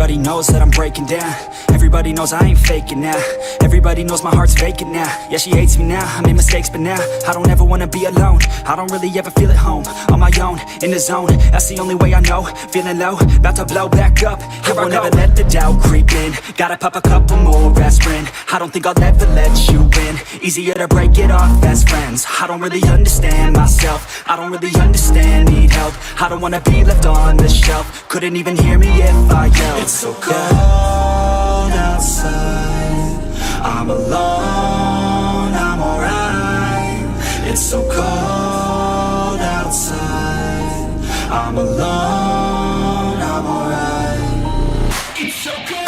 Everybody knows that I'm breaking down. Everybody knows I ain't faking now. Everybody knows my heart's vacant now. Yeah, she hates me now, I made mistakes but now I don't ever wanna be alone. I don't really ever feel at home. On my own, in the zone, that's the only way I know. Feeling low, about to blow back up. Here I won't ever let the doubt creep in. Gotta pop a couple more aspirin. I don't think I'll ever let you win. Easier to break it off best friends. I don't really understand myself. I don't really understand, need help. I don't wanna be left on the shelf. Couldn't even hear me if I yelled. It's so cold outside, I'm alone, I'm alright. It's so cold outside, I'm alone, I'm alright. It's so cold.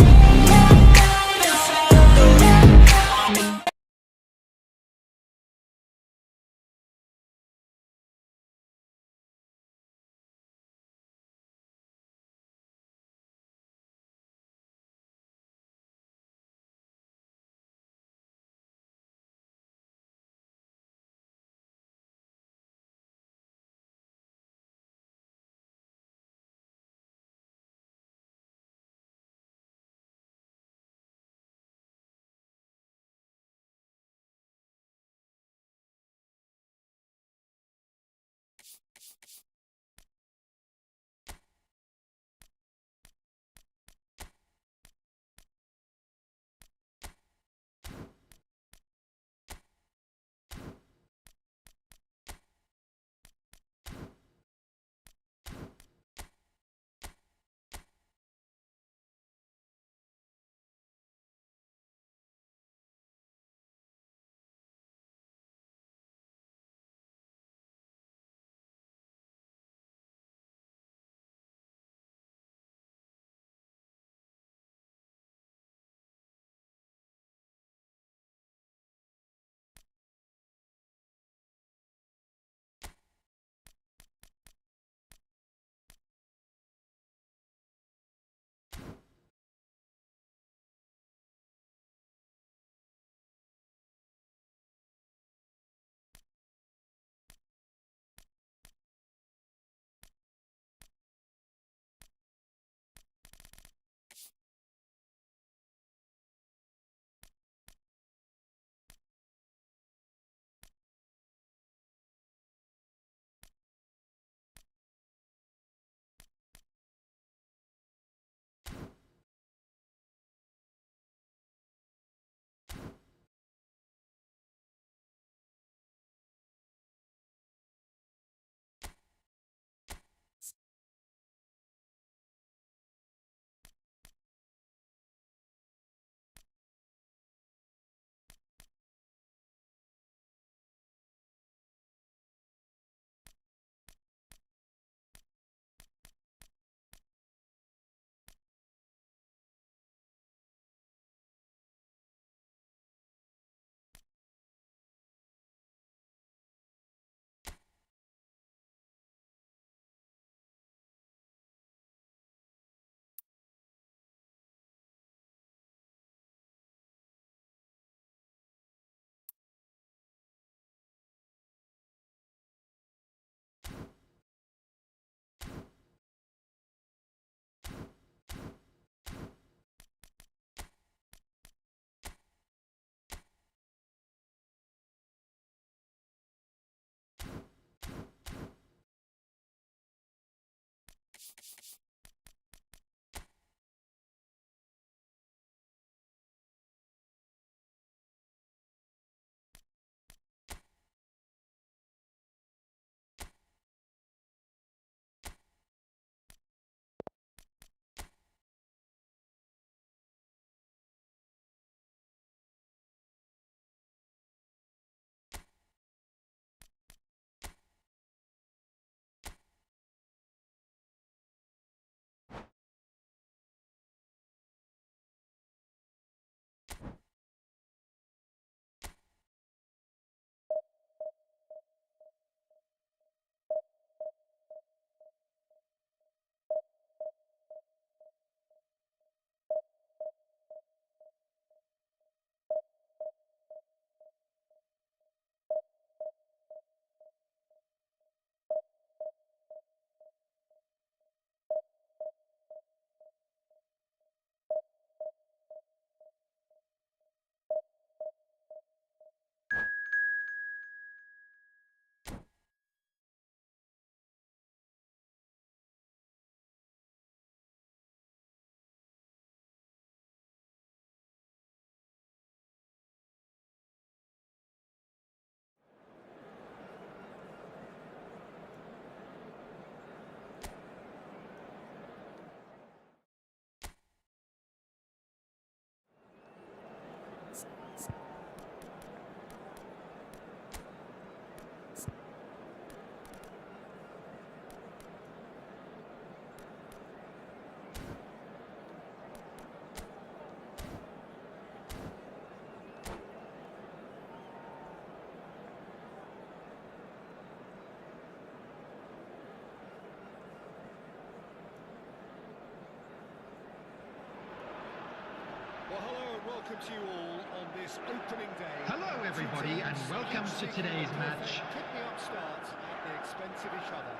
Well, hello and welcome to you all on this opening day. Hello everybody and welcome to today's match. Pick-me-up start at the expense of each other.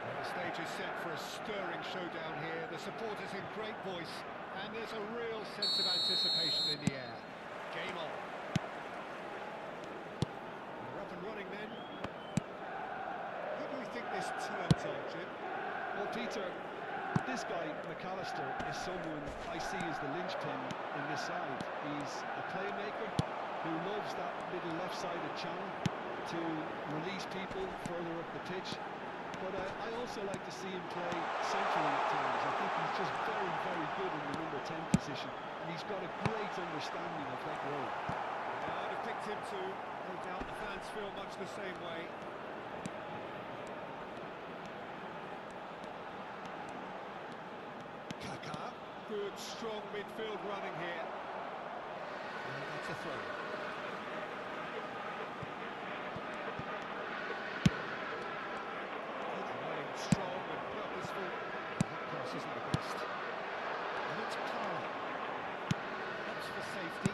Well, the stage is set for a stirring showdown here. The supporters in great voice, and there's a real sense of anticipation in the air. Game on. We're up and running then. Who do we think this turns on, Jim? Well, Peter, this guy, McAllister, is someone I see as the linchpin in this side. He's a playmaker who loves that middle left-sided channel to release people further up the pitch. But I also like to see him play centrally at times. I think he's just very, very good in the number 10 position. And he's got a great understanding of that role. Yeah, I'd have picked him too. No doubt the fans feel much the same way. Good, strong midfield running here. And that's a throw. Good running, strong and purposeful. That cross isn't the best. And it's Carl. Helps for safety.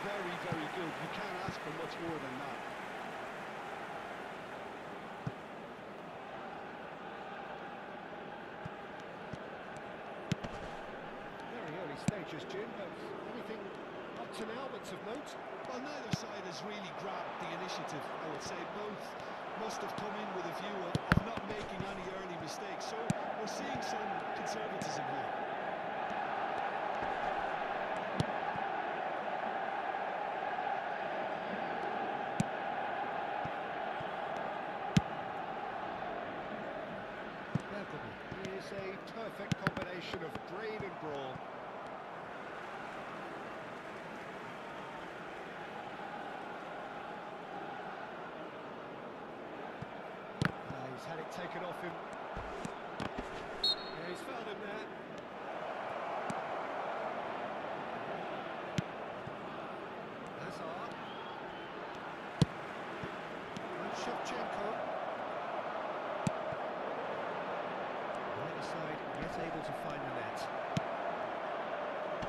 Very good. You can't ask for much more than that. Very early stages, Jim, but anything up to now that's of note? Well, neither side has really grabbed the initiative, I would say. Both must have come in with a view of not making any early mistakes. So we're seeing some conservatism here. Is a perfect combination of brain and brawn. He's had it taken off him. Yeah, he's found him there. Hazard. And Shevchenko. Side yet able to find the net.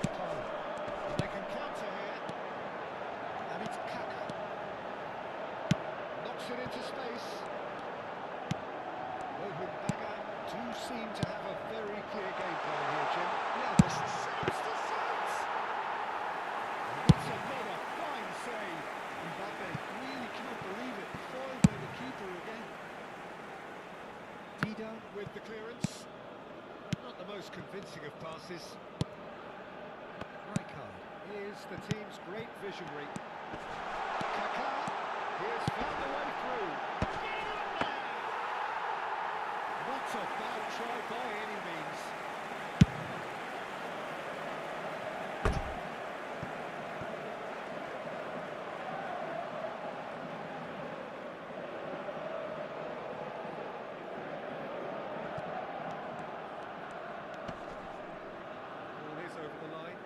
And they can counter here. And it's Kaka. Knocks it into space. Rohit Baga do seem to have a very clear game plan here, Jim. Yeah, this saves the sides. And it's another fine save. Mbappe really can't believe it. Foiled by the keeper again. Dida with the clearance. Not the most convincing of passes. Rijkaard is the team's great visionary. Kaká, he has found a way through. Not a bad try by any means. Over the line.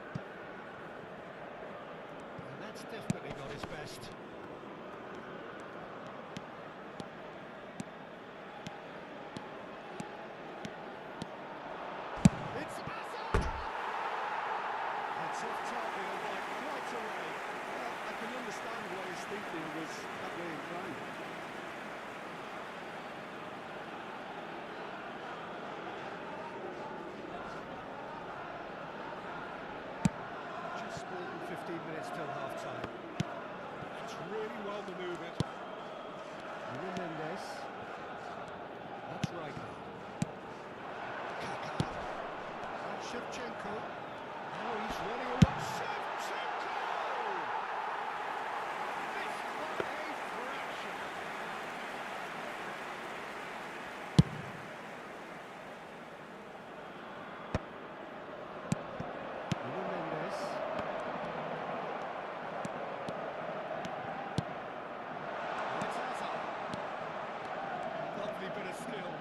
And that's definitely not his best. It's Hazard! It's off target and right away. Well, I can understand why his thinking was that way inclined. Just more than 15 minutes till half-time. It's really well manoeuvred. Menendez. That's Rijkaard. Kaká. And Shevchenko. Now he's running away. Shevchenko! Missed by a fraction. Menendez. It's Hazard. Lovely bit of skill.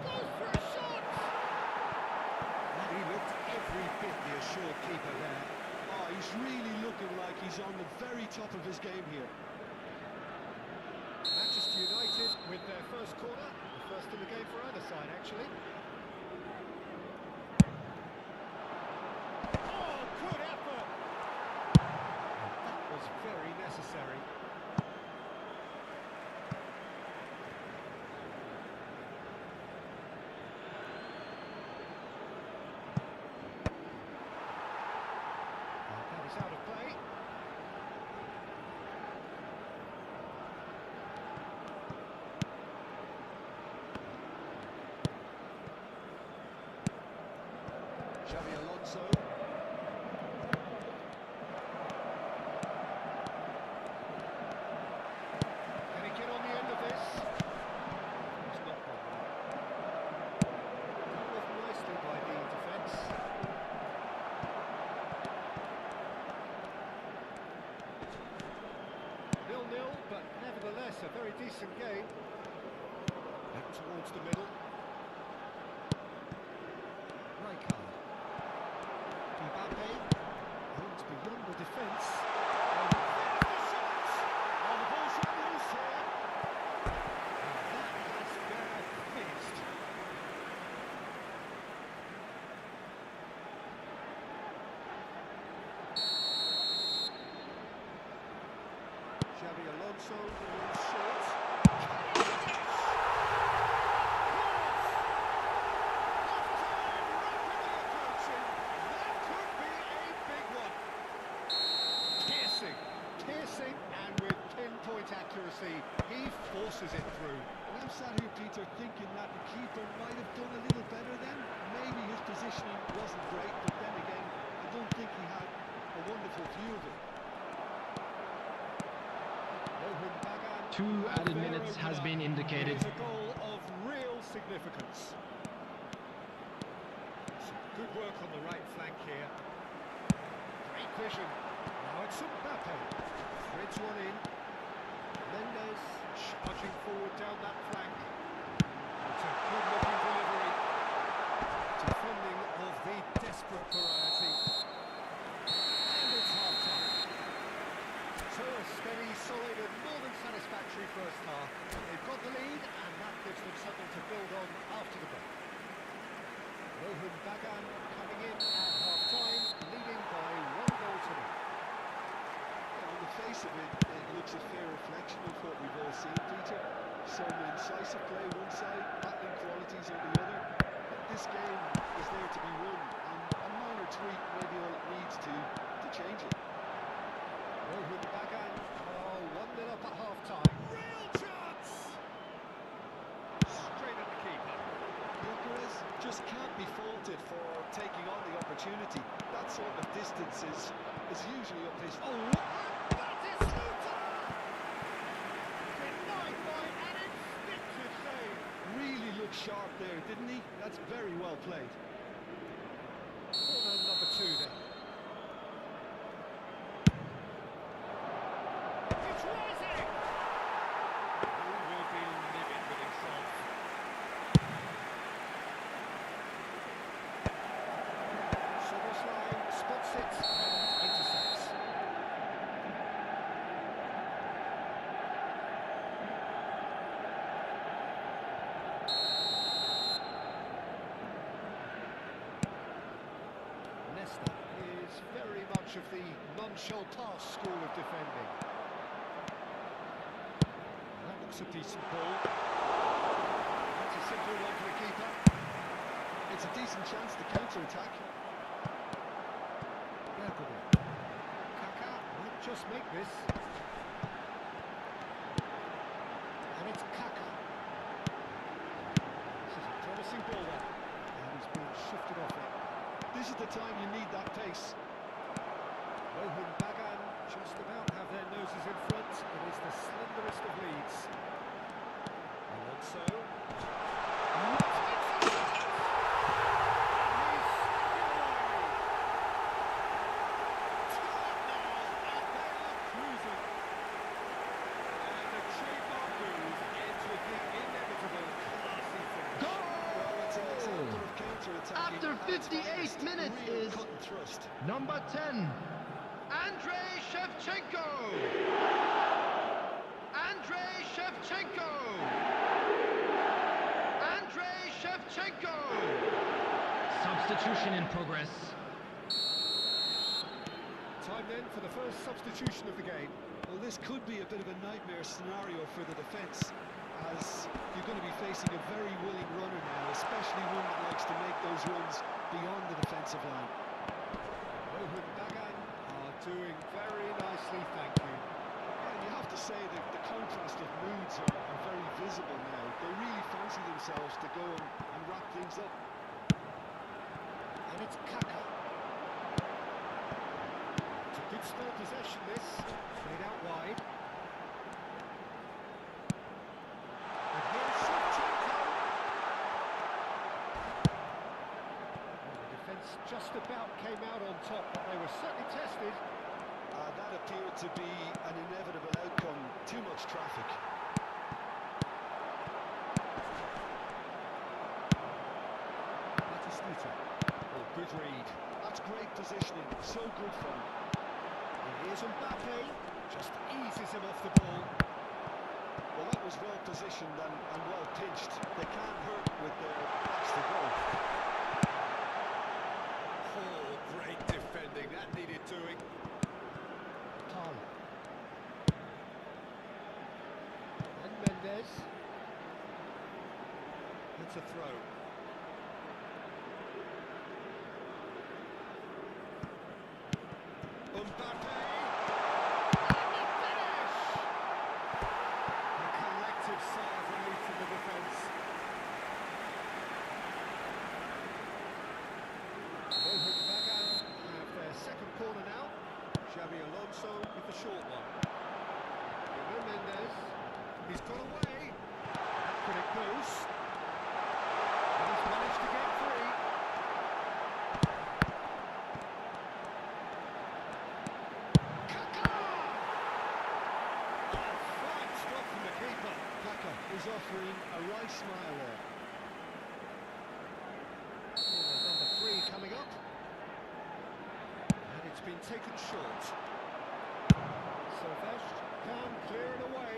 Goes for a shot! And he looked He's really looking like he's on the very top of his game here. Manchester United with their first corner, the first in the game for either side, actually. Oh, good effort! That was very necessary. That is out of play. Xabi Alonso. Can he get on the end of this? It's not possible. Dealt with nicely by the defence. 0-0, but nevertheless a very decent game. Back towards the middle. Rijkaard. Mbappe. Holds beyond the defence. And there's the shot! Oh, the ball's run loose here. And that has finished. Xabi Alonso is short. Piercing and with pinpoint accuracy, he forces it through. Well, I'm sat here, Peter, thinking that the keeper might have done a little better then. Maybe his positioning wasn't great, but then again, I don't think he had a wonderful view of it. Rohan Bagan. 2 added minutes has been indicated. It is a goal of real significance. Some good work on the right flank here. Great vision. Now it's Mbappe. Threads one in. Mendes charging forward down that flank. It's a good looking delivery. Defending of the desperate variety. And it's half time. So a steady, solid and more than satisfactory first half. They've got the lead and that gives them something to build on after the break. Rohan Bagan coming in at half time, leading by 1 goal to nil. On the face of it, it looks a fair reflection of what we've all seen, Peter. Some incisive play one side, battling qualities on the other. But this game is there to be won, and a minor tweak may be all it needs to change it. Rohan Bagan, 1-0 up at half time. Real chance! Straight at the keeper. Gyökeres just can't be faulted for taking on the opportunity. That sort of distance is usually up his... Oh, that is Sluta! Denied by an instinctive save. Really looked sharp there, didn't he? That's very well played. Corner number 2 then. It's rising! Who will be livid with himself? Soboslai spots it and intercepts. Nesta is very much of the non-shall-pass school of defending. That looks a decent ball. That's a simple one for the keeper. It's a decent chance to counter-attack. Bergamo. Kaka might just make this. And it's Kaka. This is a promising ball there. And he's been shifted off it. This is the time you need that pace. Rohan Bagan just about have their noses in front. It is the slenderest of leads. Alonso. After 58 minutes is number 10, Shevchenko! Andrei Shevchenko! Andrei Shevchenko! Substitution in progress. Time then for the first substitution of the game. Well, this could be a bit of a nightmare scenario for the defence, as you're going to be facing a very willing runner now, especially one that likes to make those runs beyond the defensive line. Rohan Bagan are doing very nicely, thank you. And you have to say that the contrast of moods are very visible now. They really fancy themselves to go and wrap things up. And it's Kaka. It's a good spell possession, this. Played out wide. And here's Shevchenko. Well, the defence just about came out on top, but they were certainly tested. That appeared to be an inevitable outcome. Too much traffic. Batistuta. Oh, good read. That's great positioning. So good for him. And here's Mbappe. Just eases him off the ball. Well, that was well positioned and well pinched. They can't hurt with their backs to goal. Oh, great defending. That needed doing. Tala. And Mendes. It's a throw. Mbappe! And the finish! A collective sigh of relief from the defence. Rohan Bagan have their second corner now. Xabi Alonso with the short one. Nuno Mendes. He's got away. Back when it goes. And he's managed to get free. Kaka! Oh, fine stop from the keeper. Kaka is offering a right smile there. Number 3 coming up. And it's been taken short. Silvestre can clear it away.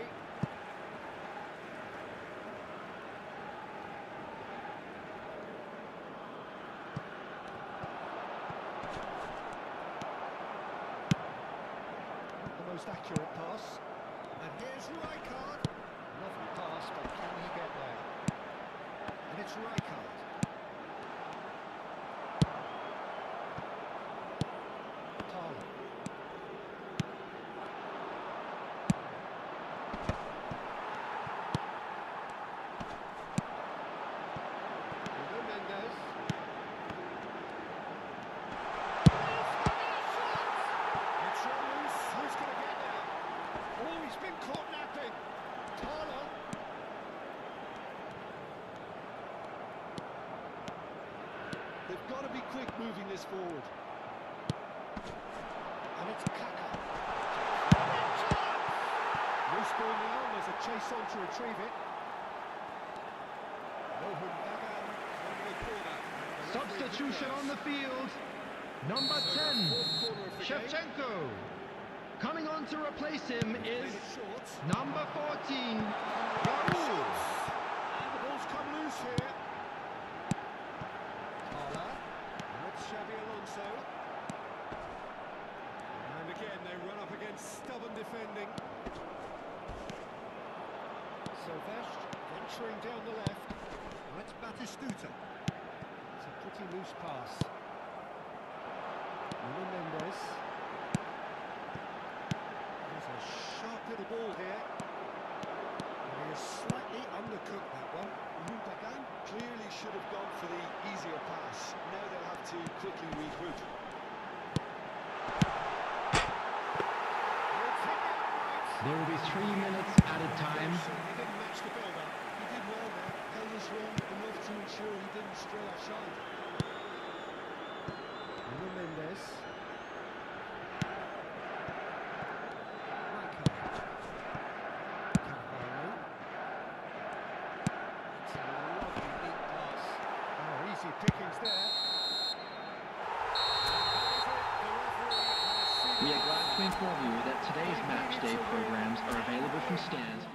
Not the most accurate pass. And here's Rijkaard. Lovely pass, but can he get there? And it's Rijkaard. Tala. Nuno Mendes. It's loose. Who's going to get there? Oh, he's been caught napping. Tala. They've got to be quick moving this forward. And it's Kaka. Loose ball now, and there's a chase on to retrieve it. Rohan Bagan on the corner. Substitution on the field. Number 10, Shevchenko. Coming on to replace him is number 14, Raul. And the ball's come loose here. Tala. And it's Xabi Alonso. And again, they run up against stubborn defending. Silvestre venturing down the left. And it's Batistuta. It's a pretty loose pass. Nuno Mendes. There's a sharp little ball here. And he has slightly undercooked that one. Bagan clearly should have gone for the easier pass. Now they'll have to quickly regroup. There will be 3 minutes added time. He didn't match the build-up. He did well there. Held his run enough to ensure he didn't stray offside. Nuno Mendes. It's a lovely neat pass. Oh, easy pickings there. We are glad to to inform you that today's match day programs are available from stands.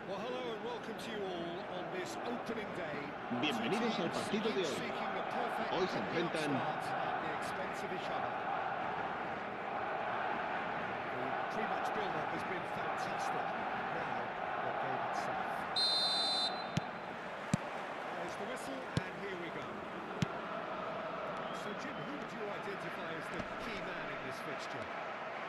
Well, hello and welcome to you all on this opening day. Bienvenidos al partido de hoy. Hoy se enfrentan Pre-match build-up has been fantastic. Now, the game itself. There's the whistle, and here we go. So, Jim, who would you identify as the key man in this fixture?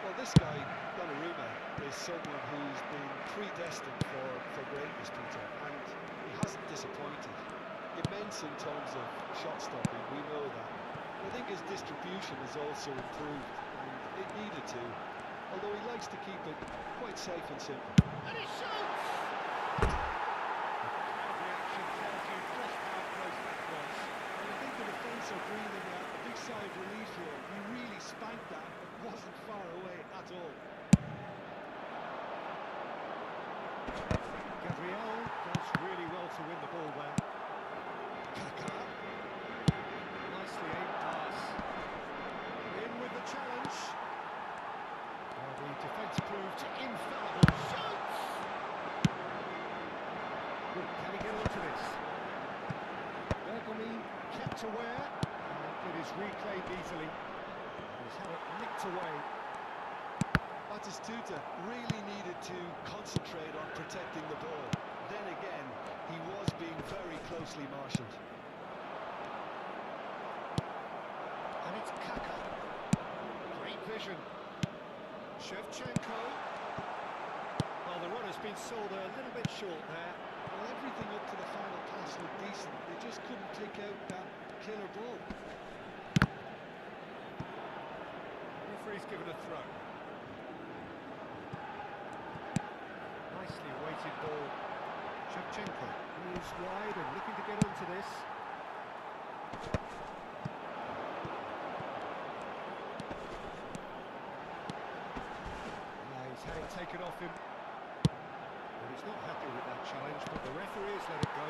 Well, this guy, Donnarumma, is someone who's been predestined for greatness, Peter, and he hasn't disappointed. Immense in terms of shot stopping, we know that. I think his distribution has also improved, and it needed to, although he likes to keep it quite safe and simple. And he shoots! of relief here. He really spanked that. It wasn't far away at all. Gabriel does really well to win the ball there. Kaka. Nicely aimed pass. In with the challenge. Well, the defence proved infallible. Shoots! Good, can he get onto this? Bergamy kept aware. And it is reclaimed easily. He's had it nicked away. Batistuta really needed to concentrate on protecting the ball. Then again, he was being very closely marshalled. And it's Kaka. Great vision. Shevchenko. Well, the run has been sold a little bit short there. Well, everything up to the final pass looked decent. They just couldn't take out that killer ball. Referee's given a throw. Nicely weighted ball. Shevchenko moves wide and looking to get onto this. Now he's had it taken off him. Well, he's not happy with that challenge, but the referee has let it go.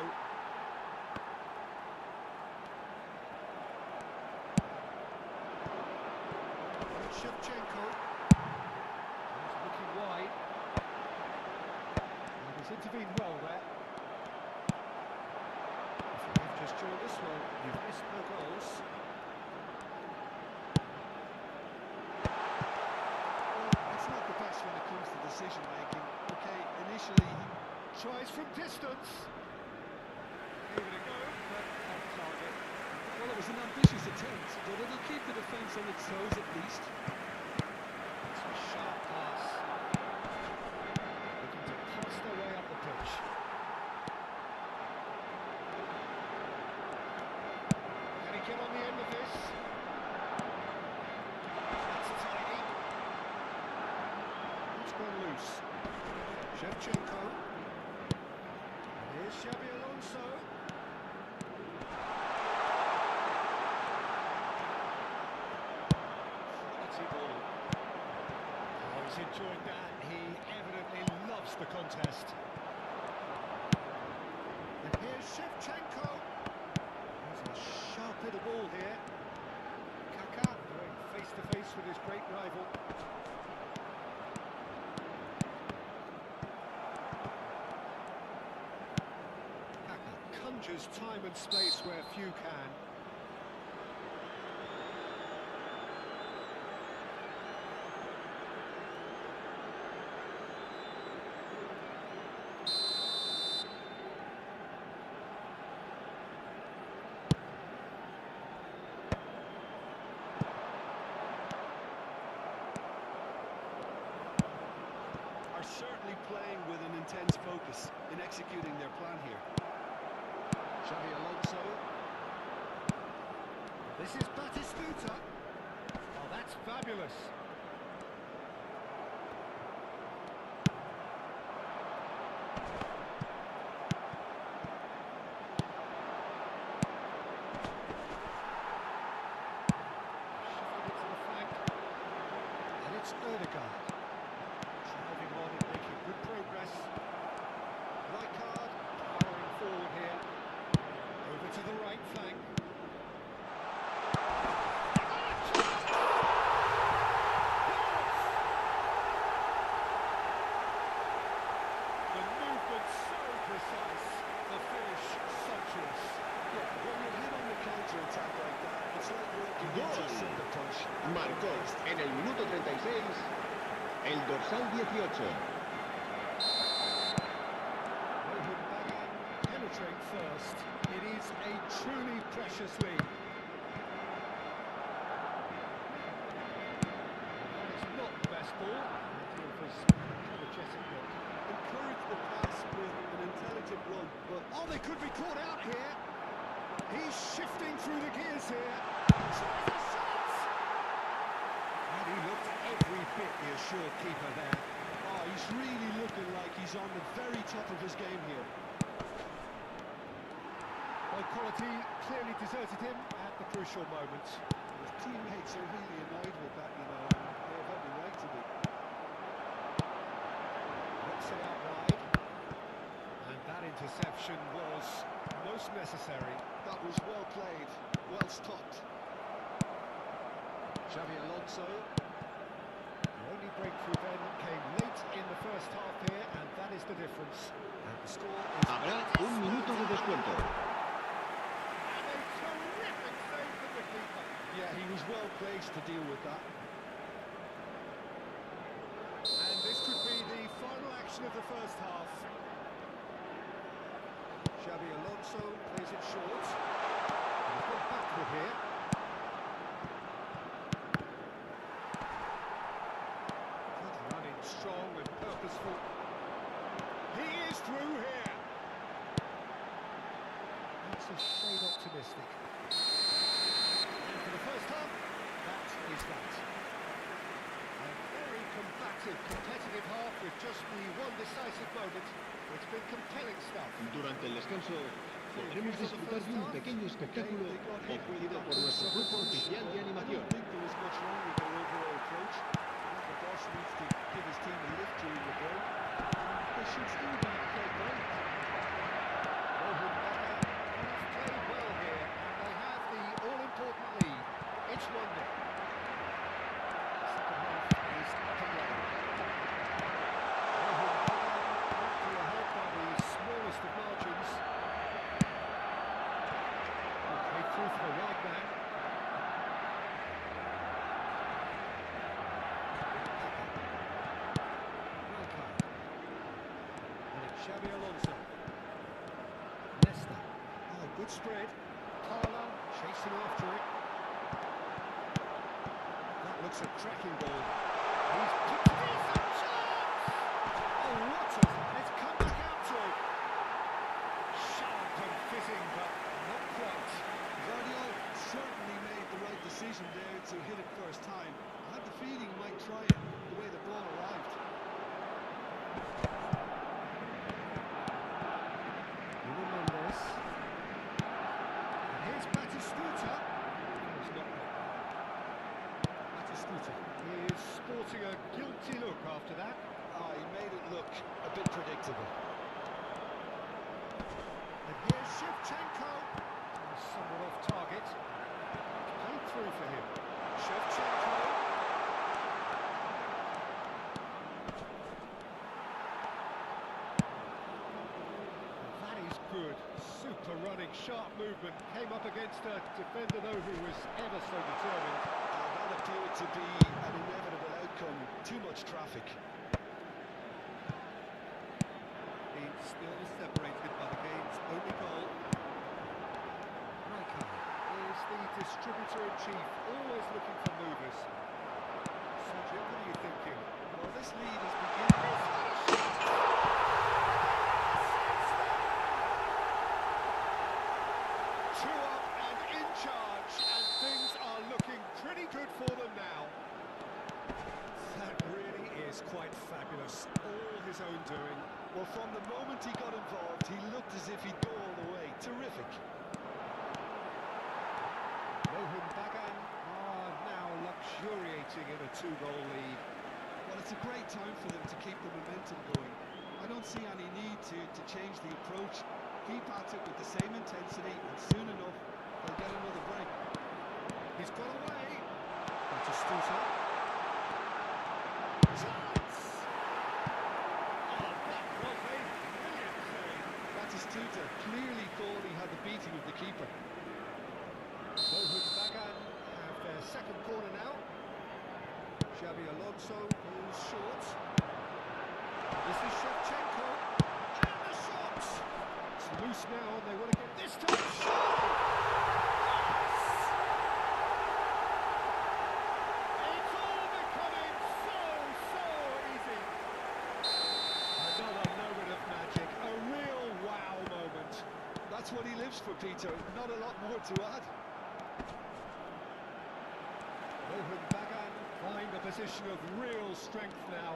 Shevchenko. He's looking wide. And he's intervened well there. If you have just joined us, well, you've missed no goals. Well, it's not the best when it comes to decision making. Okay, initially he Tries from distance. Gave it a go, but on target. Well, it was an ambitious attempt, but it'll keep the defence on its toes at least. It's a sharp pass. Looking to pass their way up the pitch. Can he get on the end of this? That's tidy. It's gone loose. Shevchenko. Here's Xabi Alonso. Quality ball. Oh, he's enjoyed that. He evidently loves the contest. And here's Shevchenko. There's a sharp hit of ball here. Kaka going face to face with his great rival. Conjures time and space where few can. Are certainly playing with an intense focus in executing their plan here. Xabi Alonso. This is Batistuta. Oh, that's fabulous. Shuffled it to the flank. And it's Erdegaard. Driving on and making good progress. Rijkaard powering forward here. Over to the right flank. The movement so precise, the finish sumptuous. Yeah, when you hit on the counter-attack like that, it's like walking into a Gol. sucker punch. Marcó en el minuto 36 el dorsal 18. Rohan Baga penetrate first. It is a truly precious lead. That is not the best ball. He offers energetic look. Encourage the pass with an intelligent run, but Oh, they could be caught out here. He's shifting through the gears here. Tries a shot! And he looked every bit the assured keeper there. oh, he's really looking like he's on the very top of his game here. Well, quality clearly deserted him at the crucial moment. His teammates are really annoyed with that, you know, and they have every right to be. Looks it out wide. And that interception was most necessary. That was well played, well stopped. Xabi Alonso. The only breakthrough then came late in the first half here, and that is the difference. And the score is... Habrá un minuto de descuento. And a terrific save from the keeper. Yeah, he was well placed to deal with that. And this could be the final action of the first half. Xabi Alonso plays it short. And he's gone backward here. Good running, strong and purposeful. He is through here. That's a shade optimistic. And for the first half, that is that. A very combative, competitive half with just the one decisive moment. It's been compelling stuff. Durante el descanso podremos disfrutar de un pequeño espectáculo ofrecido por nuestro grupo oficial de I animación. don't think there was much wrong with their overall approach. Bosch needs to give his team a lift during the break. They should still be played well. Rohan Baga has played well here, and they have the all-important lead. It's 1-0. Second half is up and running. Rohan Baga brought to a head by the smallest of margins. Okay, through for the right man. Xabi Alonso. Leicester. Oh, good spread. Parla chasing after it. That looks a cracking ball. He's picked a decent chance! Oh, what it's come back out to it. Sharp and fitting, but not quite. Guardiola certainly made the right decision there to hit it first time. I had the feeling he might try it the way the ball arrived. And here's Batistuta. He's not there. Batistuta. He is sporting a guilty look after that. Ah, he made it look a bit predictable. And here's Shevchenko. Somewhat off target. Played through for him. Shevchenko. That is good. Super running, sharp movement. Came up against a defender though who was ever so determined. That appeared to be an inevitable outcome. Too much traffic. He's still separated by the game's only goal. Rijkaard is the distributor-in-chief, always looking for movers. Sergio, what are you thinking? Well, this lead is beginning. Two up and in charge, and things are looking pretty good for them now. That really is quite fabulous. All his own doing. Well, from the moment he got involved, he looked as if he'd go all the way. Terrific. Rohan Bagan are now luxuriating in a two-goal lead. Well, it's a great time for them to keep the momentum going. I don't see any need to change the approach. Keep at it with the same intensity, and soon enough, they'll get another break. He's got away. Batistuta. Chance! Oh, that was a brilliant save. Batistuta clearly thought he had the beating of the keeper. Rohan Bagan have their second corner now. Xabi Alonso pulls short. This is Shevchenko. And the shot! It's loose now, and they want to get this time. Shot! It's all becoming so easy. Another moment of magic, a real wow moment. That's what he lives for, Peter. Not a lot more to add. Rohan Bagan find a position of real strength now.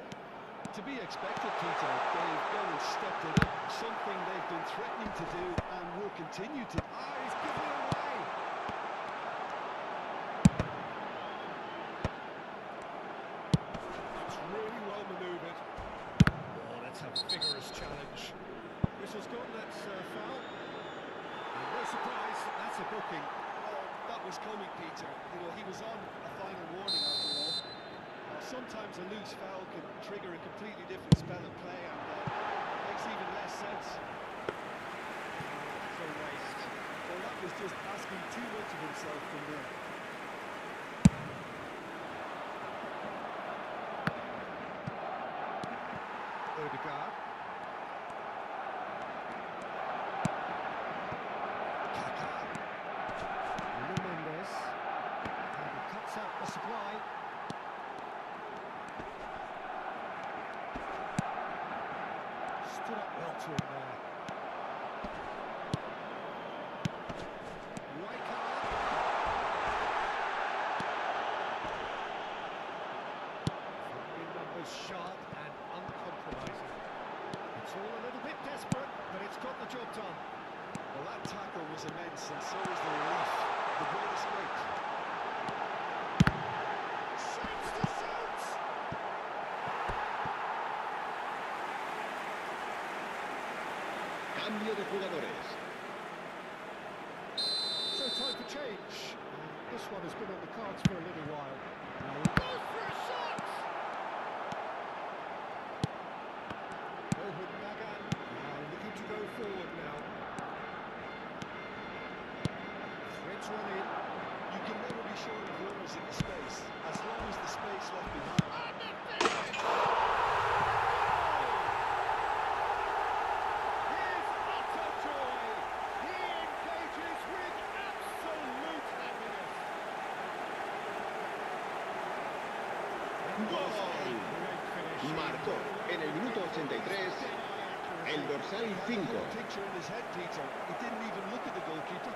To be expected, Peter. They've gone and stepped it up. Something they've been threatening to do and will continue to. Ah, he's given it away. cooking. That was coming, Peter. You know, he was on a final warning after all. Sometimes a loose foul can trigger a completely different spell of play, and makes even less sense. That's a waste. Well, that was just asking too much of himself from there. Odegaard. Nuno Mendes. And he cuts out the supply. Stood up well to him there. Numbers sharp and uncompromising. It's all a little bit desperate, but it's got the job done. Well, that tackle was immense, and so was the relief. The great escape. Shoots to shoots! Cambio de jugadores. So time for change. This one has been on the cards for a little while. Now he goes for a shot! Rohan Nagan looking to go forward now. Threads one in. You can never be sure of runners in the space, as long as the space left behind. And the finish! His utter joy! He engages with absolute happiness! ¡Gol! Great finish. Marcó en el minuto 83 el dorsal 5. Picture in his head, Peter. He didn't even look at the goalkeeper.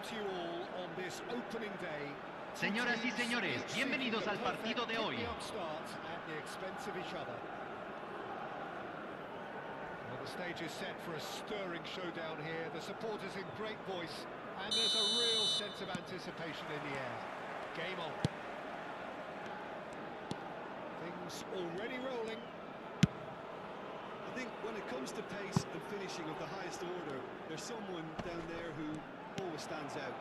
welcome to you all on this opening day. Señoras y señores, bienvenidos al partido de hoy. Upstart at the expense of each other. Well, the stage is set for a stirring showdown here. The supporters in great voice, and there's a real sense of anticipation in the air. Game on. Things already rolling. I think when it comes to pace and finishing of the highest order, there's someone down there who always stands out.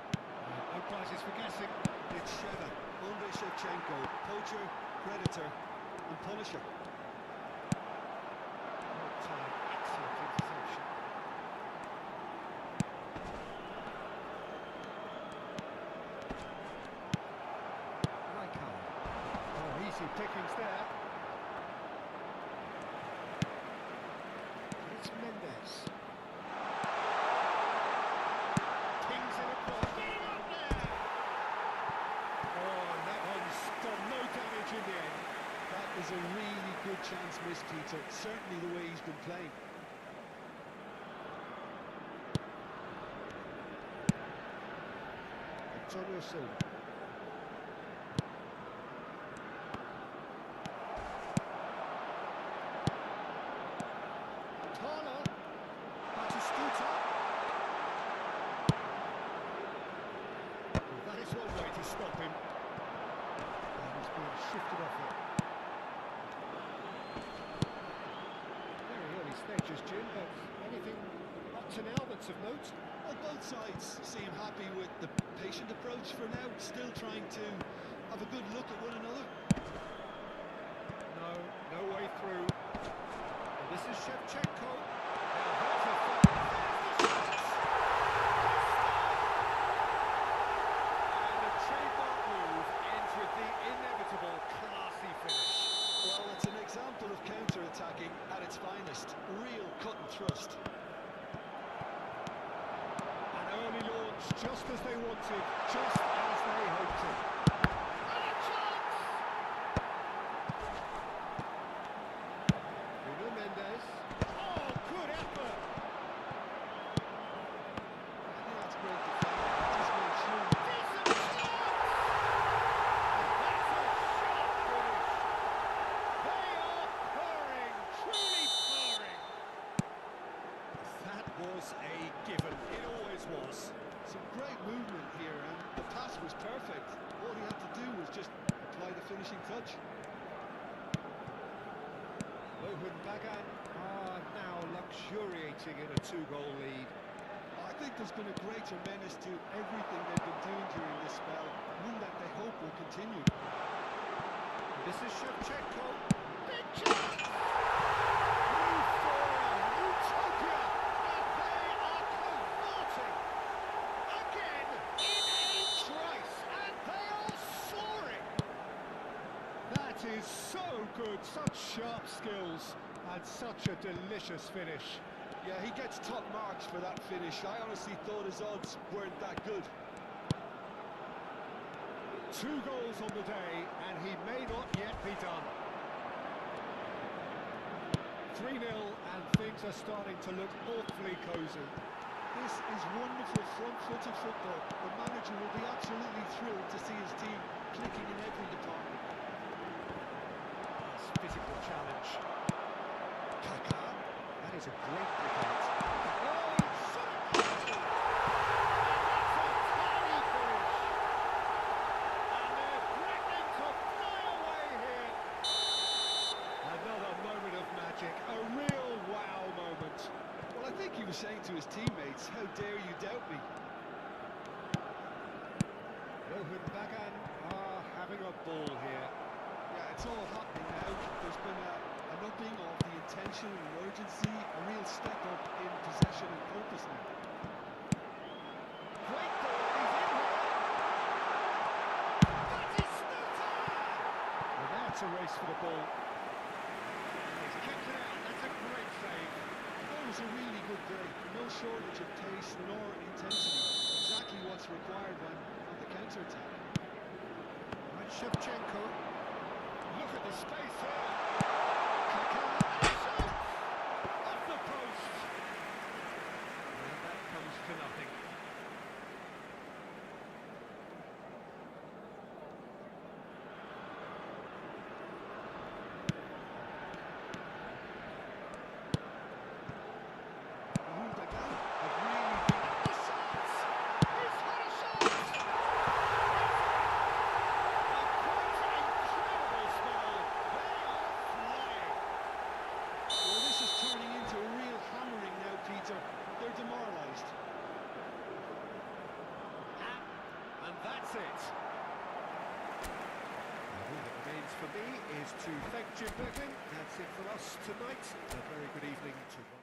No prizes for guessing. It's Sheva, Andrei Shevchenko, poacher, predator, and punisher. Excellent interception. Raikkonen. Oh, easy pickings there. It's Mendes. Kings in across. Get him up there! Oh, and that one's done no damage in the end. That is a really good chance missed, Peter. Certainly the way he's been playing. Antonio Silva. Tana. Batistuta. Well, that is one way to stop him. And he's being shifted off it. Very early stages, Jim, but anything up to now that's of note? Well, both sides seem happy with the patient approach for now, still trying to have a good look at one another. No way through. And this is Shevchenko. Now there's a foul. There's the shot. And the trademark move ends with the inevitable classy finish. Well, it's an example of counter-attacking at its finest. Real cut and thrust. An early launch, just as they wanted, just as they hoped it. And a chance! Bruno Mendes. Oh, good effort! I think that's great defending. Just made sure. Decent shot! And that's a sharp finish. They are purring, truly purring. That was a given. It always was. Some great movement here, and the pass was perfect. All he had to do was just apply the finishing touch. Lohun Bagan are now luxuriating in a two-goal lead. I think there's been a greater menace to everything they've been doing during this spell, one that they hope will continue. This is Shevchenko. Big chance! Euphoria, utopia, and they are converting again in a trice, and they are soaring. That is so good, such sharp skills, and such a delicious finish. Yeah, he gets top marks for that finish. I honestly thought his odds weren't that good. 2 goals on the day, and he may not yet be done. 3-0, and things are starting to look awfully cosy. This is wonderful front-footed football. The manager will be absolutely thrilled to see his team clicking in every department. Nice physical challenge. Kaka. That is a great pick out. Oh, it's so close! And that's a tiny finish. And they're threatening to fly away here. Another moment of magic. A real wow moment. Well, I think he was saying to his teammates, how dare you doubt me? Lohun Bagan are having a ball here. Yeah, it's all happening now. There's been a upping of the intention and urgency, a real step up in possession and purpose now. Great ball, he's in here. Batistuta! Well, now it's a race for the ball. He's kicked it out, that's a great save. That was a really good break. No shortage of pace nor intensity. Exactly what's required when on the counter-attack. And Shevchenko. Look at the space here. Kaka, and a shot! Off the post. And that comes to nothing. just to thank Jim Beglin. That's it for us tonight. A very good evening to one.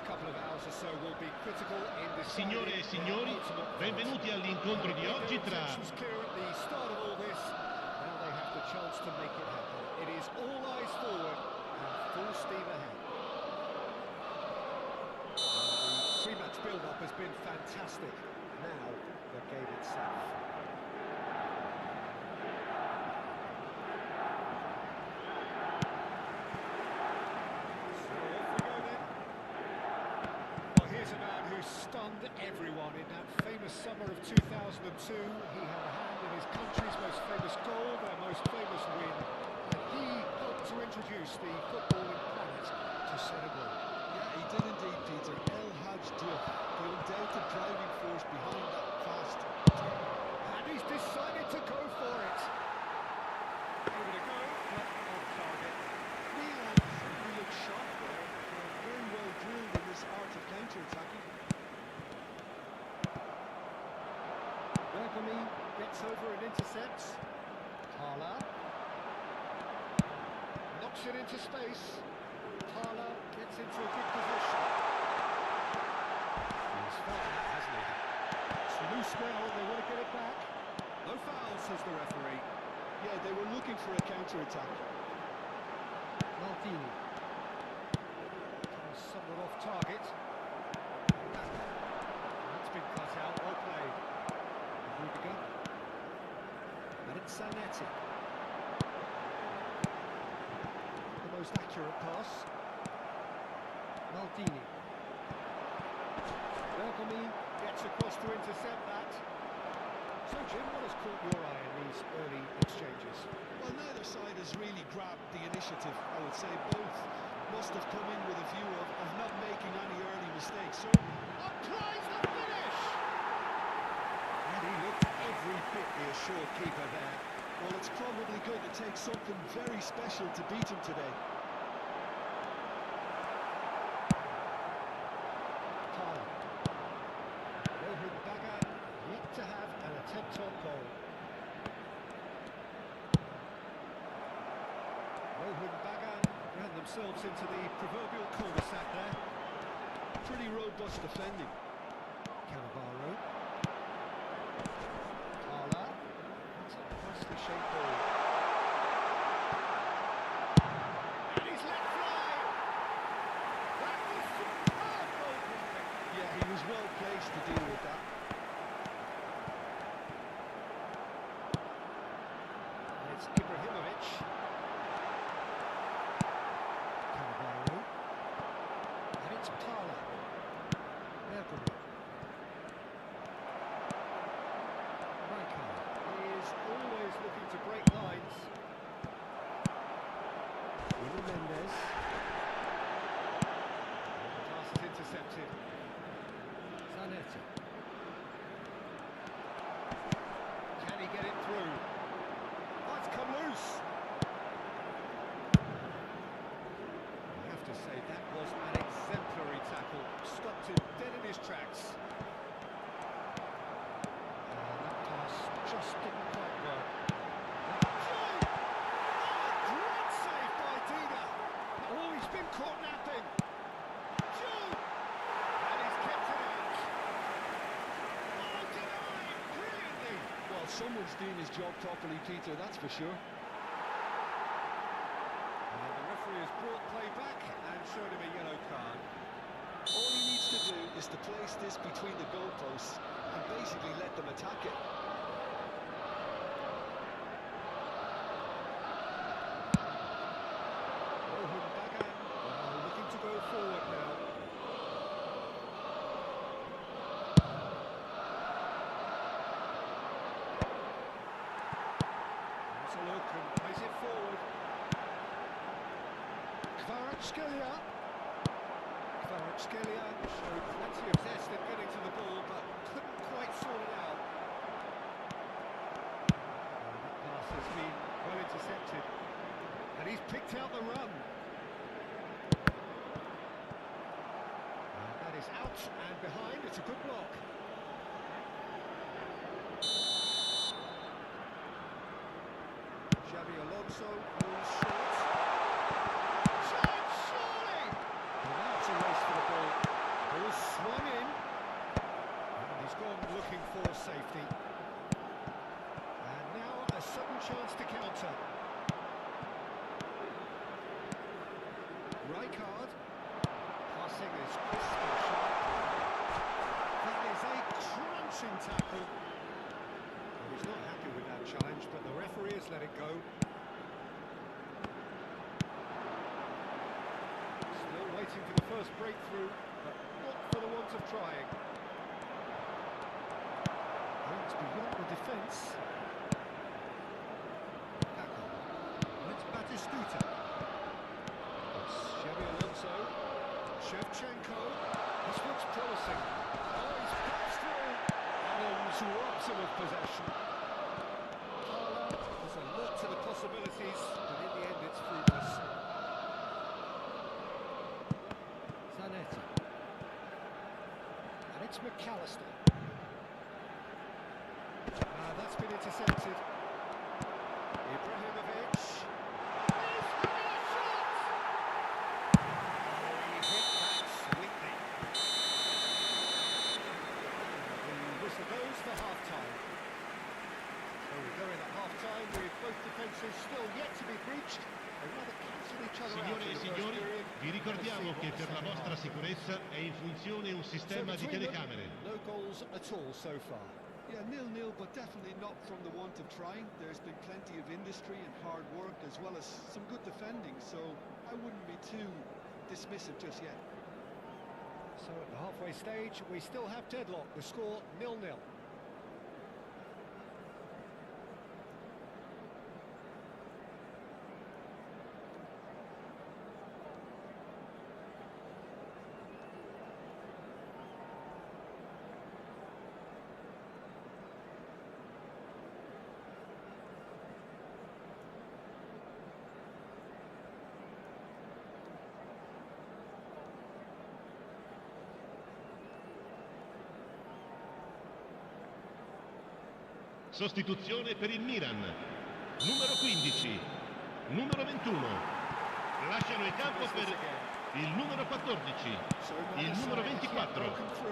Couple of hours or so will be critical in this. Signore e signori, benvenuti all'incontro di oggi tra Clear at the start of all this. Now they have the chance to make it happen. It is all eyes forward and full steam ahead. The pre-match build-up has been fantastic. Now the game itself. Stunned everyone in that famous summer of 2002. He had a hand in his country's most famous goal, their most famous win, and he helped to introduce the footballing planet to Senegal. Yeah, he did indeed, Peter. El Hadj Diouf, the undoubted driving force behind that fast attack. And he's decided to go for it. Give it a go, but off target. Milan certainly look sharp there. They're very well drilled in this art of counter-attacking. Gets over and intercepts. Thala knocks it into space. Thala gets into a good position. He's felt that, hasn't he? It's loose now, they want to get it back. No foul, says the referee. Yeah, they were looking for a counter-attack. Maldini. Somewhat off target. That's been cut out, well played. Rudiger. And it's Zanetti. The most accurate pass. Maldini. Bergami gets across to intercept that. So Jim, what has caught your eye in these early exchanges. Well, neither side has really grabbed the initiative, I would say. Both must have come in with a view of not making any early mistakes. So, Applies the finish! and he looked every bit the assured keeper there. Well, it's probably going to take something very special to beat him today. Tyler. Rohit Bagan yet to have an attempt on goal. Rohit Bagan ran themselves into the proverbial cul-de-sac there. Pretty robust defending. Cannavaro. Tyler. It's a nicely shaped ball. And he's let fly! That was superb goalkeeping! Yeah, he was well placed to deal with that. And it's Ibrahimovic. Cannavaro. And it's Tyler. Mercury. Rijkaard. He is always looking to break lines. Nuno Mendes. The pass is intercepted. Zanetti. Can he get it through? Oh, it's come loose. I have to say that was an exemplary tackle. Stopped him dead in his tracks. That pass just didn't quite work. Joe! Oh, great save by Dida. Oh, he's been caught napping. Joe! And he's kept it out. Oh, denied brilliantly. Well, someone's doing his job properly, Peter, that's for sure. The referee has brought play back and showed him a yellow card. All he needs to do is to place this between the goalposts and basically let them attack it. Rohit Bagan looking to go forward now. That's a look and plays it forward. Kvaratskhelia. Kvaratskhelia showed plenty of zest in getting to the ball, but couldn't quite sort it out. That pass has been well intercepted. And he's picked out the run. And that is out and behind. It's a good block. Xabi Alonso moves short. Chance, surely! And now it's a race for the ball. Ball swung in. And he's gone looking for safety. And now a sudden chance to counter. Rijkaard. Passing is crisp and sharp. That is a crunching tackle. Well, he's not happy with that challenge, but the referee has let it go. Still waiting for the first breakthrough, but not for the want of trying. And it's beyond the defence. Paco. And it's Batistuta. Xabi Alonso, Shevchenko, this looks promising. Oh, he's passed through. Adams robs him of possession. Tyler, there's a lot to the possibilities, but in the end it's fruitless. Zanetti. And it's McAllister. That's been intercepted. Ibrahimovic. He's having a shot! He hit that sweetly. The whistle goes for half-time. So we go in at half-time with both defences still yet to be breached. They rather cancel each other out Signore in e the first signori, period. vi ricordiamo che per la vostra sicurezza è in funzione un sistema di telecamere. No goals at all so far. Yeah, 0-0, but definitely not from the want of trying. There's been plenty of industry and hard work, as well as some good defending, so I wouldn't be too dismissive just yet. So at the halfway stage, we still have deadlock. The score 0-0. Sostituzione per il Milan. Numero 15, numero 21. Lasciano il campo per il numero 14, il numero 24.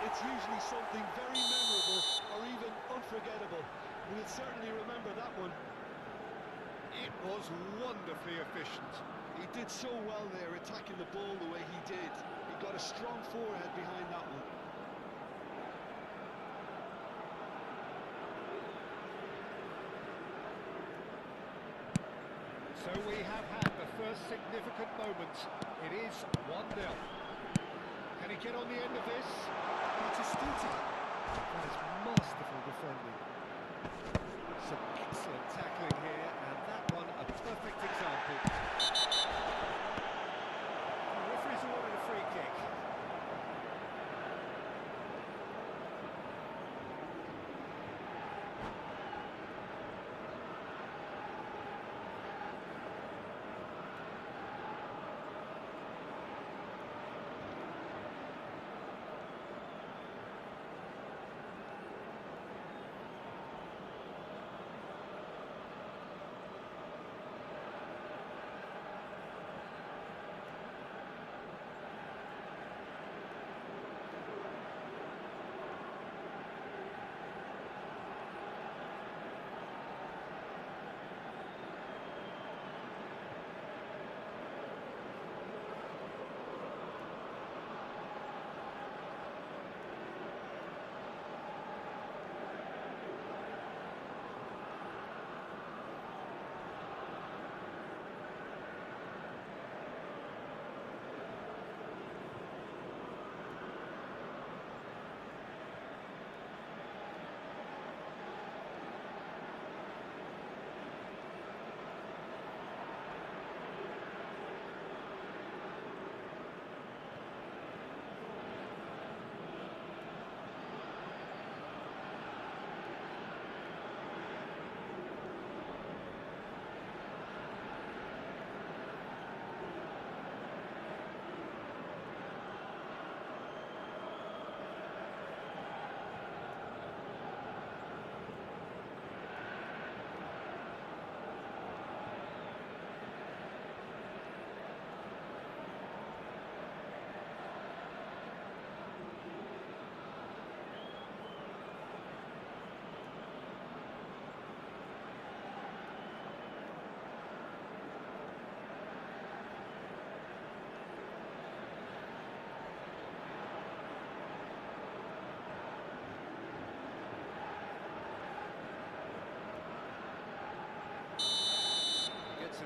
It's usually something very memorable or even unforgettable. We'll certainly remember that one. It was wonderfully efficient. He did so well there, attacking the ball the way he did. He got a strong forehead behind that one. So we have had the first significant moment. It is 1-0. Can he get on the end of this? It's astute. That is masterful defending. Some excellent tackling here, and that one a perfect example. The referee's awarded a free kick.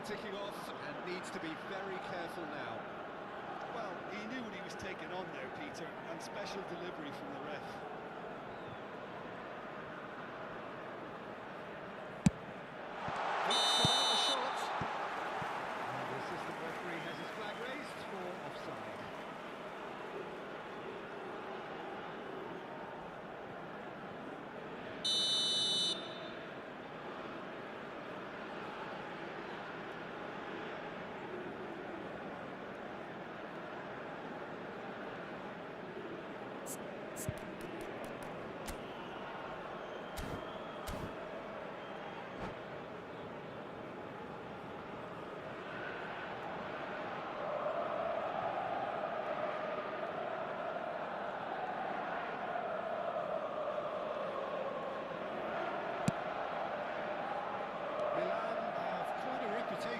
Ticking off and needs to be very careful now. Well, he knew what he was taking on there, Peter, and special delivery from the ref. Thinks about the shot. And the assistant referee has his flag raised for offside.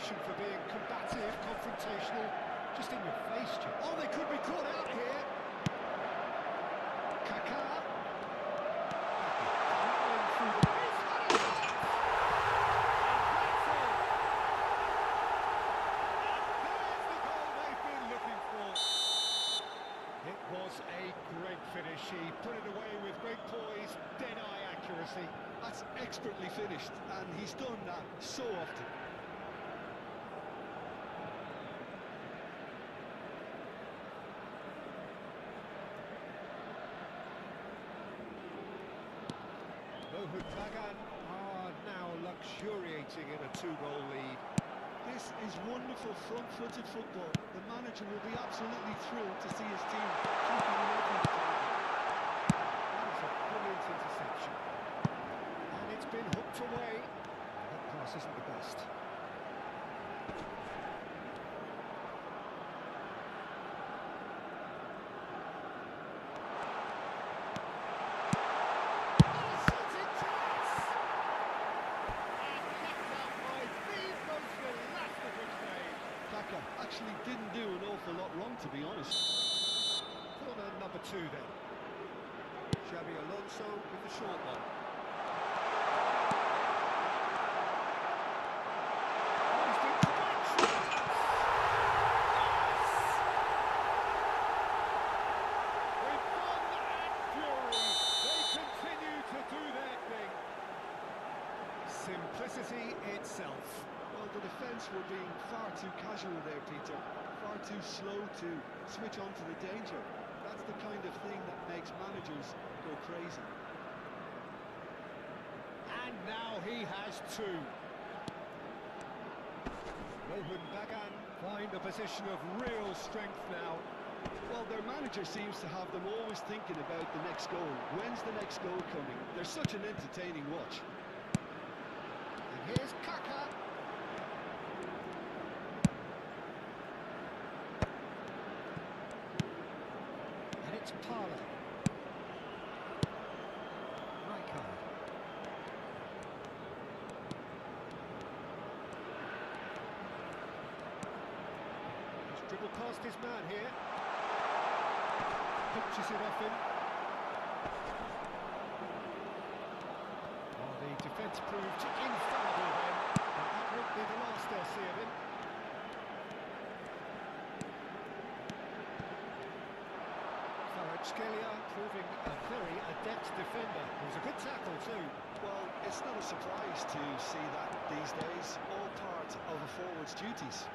For being combative, confrontational, just in your face, Jim. Oh, they could be caught out here. Kaká. Through the base. There's the goal they've been looking for. It was a great finish. He put it away with great poise, dead-eye accuracy. That's expertly finished, and he's done that so often. Rohit Bagan are now luxuriating in a 2-goal lead. This is wonderful front-footed football. The manager will be absolutely thrilled to see his team keeping an open target. That is a brilliant interception. And it's been hooked away. That pass isn't the best. Actually didn't do an awful lot wrong, to be honest. Corner number 2 then. Xabi Alonso with the short one. Almost in connection. With fun and fury, they continue to do their thing. Simplicity itself. Well, the defence were being far too casual there, Peter. Far too slow to switch on to the danger. That's the kind of thing that makes managers go crazy. And now he has 2. Rohit Bagan find a position of real strength now. Well, their manager seems to have them always thinking about the next goal. When's the next goal coming? They're such an entertaining watch. And here's Kaka. And it's Parler. Rijkaard. He's dribbled past his man here. Pitches it off him. Oh, the defence proved infallible then. And that won't be the last they'll see of him. Scalia proving a very adept defender. It was a good tackle too. Well, it's not a surprise to see that these days. All part of a forward's duties.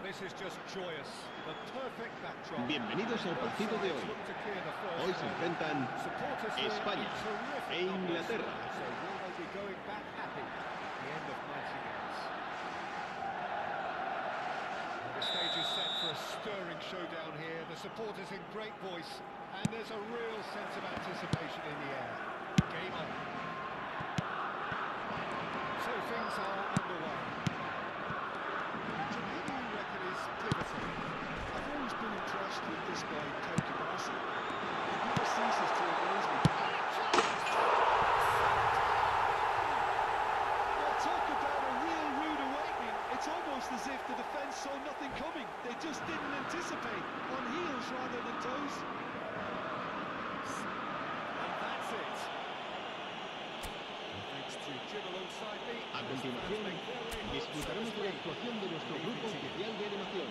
this is just joyous. The perfect backdrop. Bienvenidos al partido de hoy. Hoy se enfrentan España e Inglaterra. So will they be going back happy at the end of 90 minutes? The stage is set for a stirring showdown here. The supporters in great voice, and there's a real sense of anticipation in the air. Game on. So things are underway. Who do you reckon is pivotal? I've always been impressed with this guy, turnip. He never ceases to amaze me. Well, talk about a real rude awakening. It's almost as if the defence saw nothing coming. They just didn't anticipate, on heels rather than toes. And that's it. Thanks to Jim alongside me. A continuación, disfrutaremos de la actuación de nuestro grupo oficial de animación.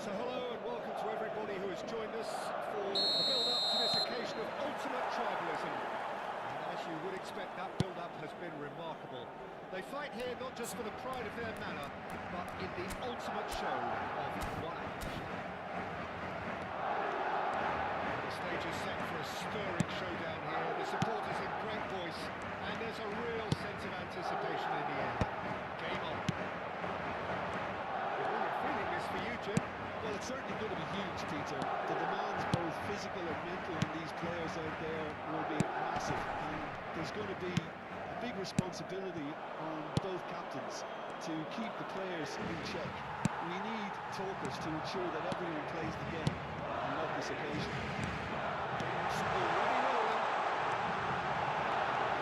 So hello and welcome to everybody who has joined us for the build-up to this occasion of ultimate tribalism. And as you would expect, that build-up has been remarkable. They fight here not just for the pride of their manor, but in the ultimate show of one act. The stage is set for a stirring showdown here. The supporters in great voice, and there's a real sense of anticipation in the air. Game on. You're really feeling this for you, Jim. Well, it's certainly going to be huge, Peter. The demands, both physical and mental, on these players out there will be massive. And there's going to be a big responsibility on both captains to keep the players in check. We need talkers to ensure that everyone plays the game, and not this occasion. It's already rolling.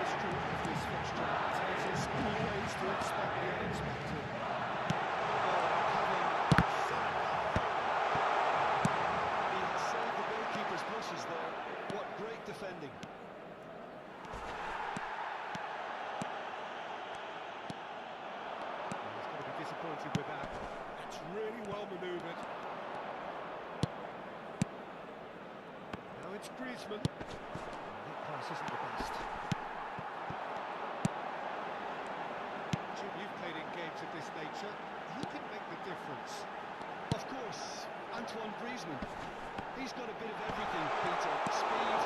History of this fixture tells us always to expect the unexpected. He has saved the goalkeeper's brushes there. What great defending. He's going to be disappointed with that. It's really well manoeuvred. Now it's Griezmann. That pass isn't the best. Jim, you've played in games of this nature. Who can make the difference? Of course, Antoine Griezmann. He's got a bit of everything, Peter. Speed,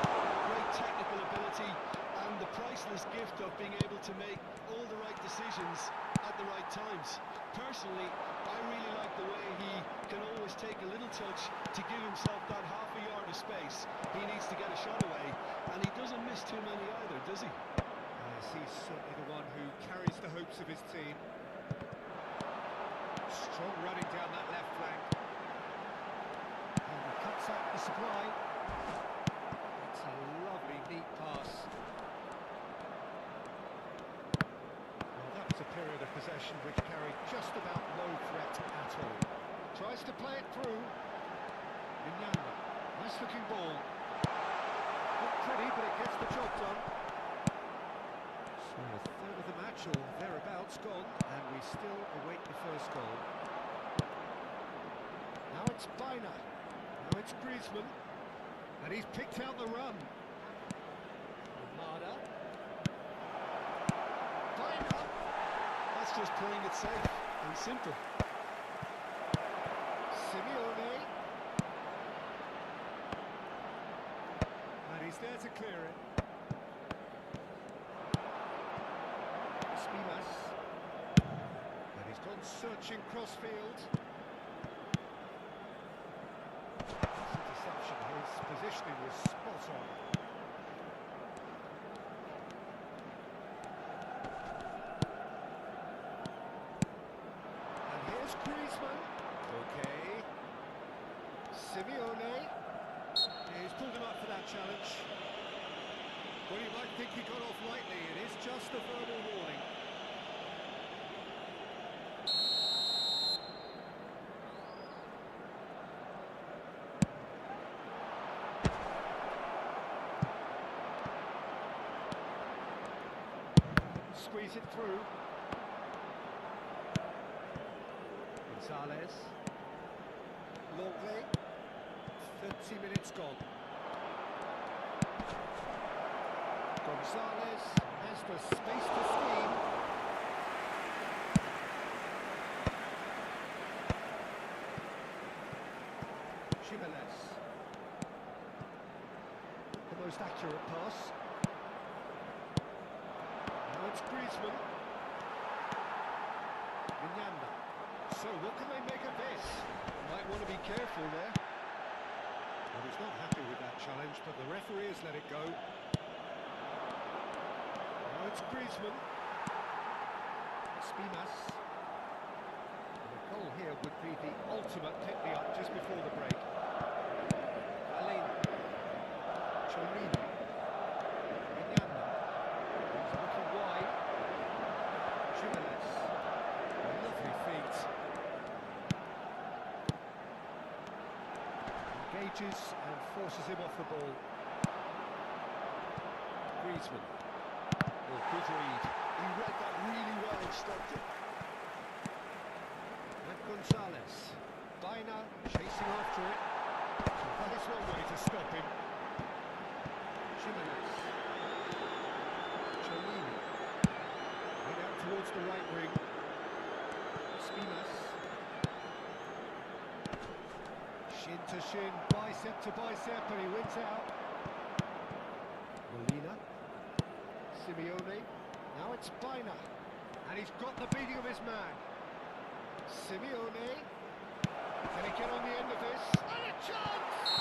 great technical ability, and the priceless gift of being able to make all the right decisions at the right times. Personally, I really like the way he can always take a little touch to give himself that half a yard of space. He needs to get a shot away, and he doesn't miss too many either, does he? Yes, he's certainly the one who carries the hopes of his team. Strong running down that left flank. And he cuts out the supply. It's a lovely, neat pass. Well, that was a period of possession which carried just about no threat at all. Tries to play it through. Mignana. Nice looking ball. Not pretty, but it gets the job done. So a third of the match or thereabouts gone, and we still await the first goal. Now it's Bina. Now it's Griezmann. And he's picked out the run. Armada. Bina. That's just playing it safe and simple. Simeone. And he's there to clear it. Spimas. And he's gone searching crossfield. His interception, his positioning was spot on. And here's Griezmann. Okay. Simeone. He's pulled him up for that challenge. Well, you might think he got off lightly. It is just a verbal warning. Squeeze it through. Gonzalez. Longley. 30 minutes gone. Gonzalez has the space to scheme. Jimenez. The most accurate pass. Now it's Griezmann. Mignana. So what can they make of this? Might want to be careful there. Well, he's not happy with that challenge, but the referee has let it go. Now it's Griezmann. Spimas. And the goal here would be the ultimate pick-me-up just before the break. Alina. Chomini. Mignana. He's looking wide. Jimenez. Lovely feet. Engages and forces him off the ball. Griezmann. Oh, good read. He read that really well and stopped it. And Gonzalez. Bina chasing after it. That is one way to stop him. Jimenez. Cholini. Right out towards the right wing. Spimas. Shin to shin, bicep to bicep, and he wins out. Molina. Simeone. Now it's Bina. And he's got the beating of his man. Simeone. Can he get on the end of this? And a chance!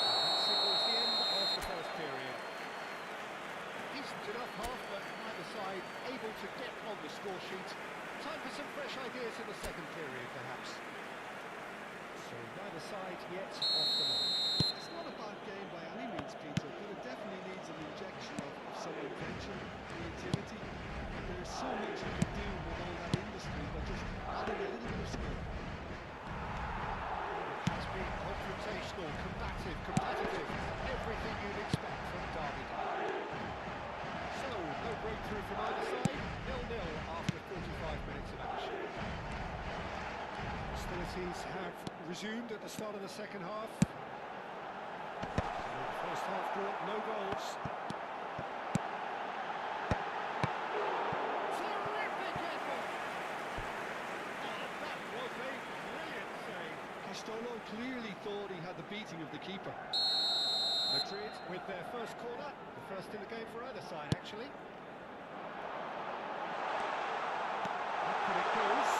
And that signals the end of the first period. He's Started off half, but neither side able to get on the score sheet. Time for some fresh ideas in the second period, perhaps. So neither side yet off the mark. It's not a bad game by any means, Peter, but it definitely needs an injection of some invention, creativity. There's so much you can do with all that industry, but just adding a little bit of skill. It has been confrontational, combative, competitive, everything you'd expect from Derby. So, no breakthrough from either side, 0-0 after 45 minutes of action. Hostilities have resumed at the start of the second half. First half brought no goals. Terrific effort! Oh, that was a brilliant save. Castolo clearly thought he had the beating of the keeper. Madrid with their first corner, the first in the game for either side, actually. Back it goes.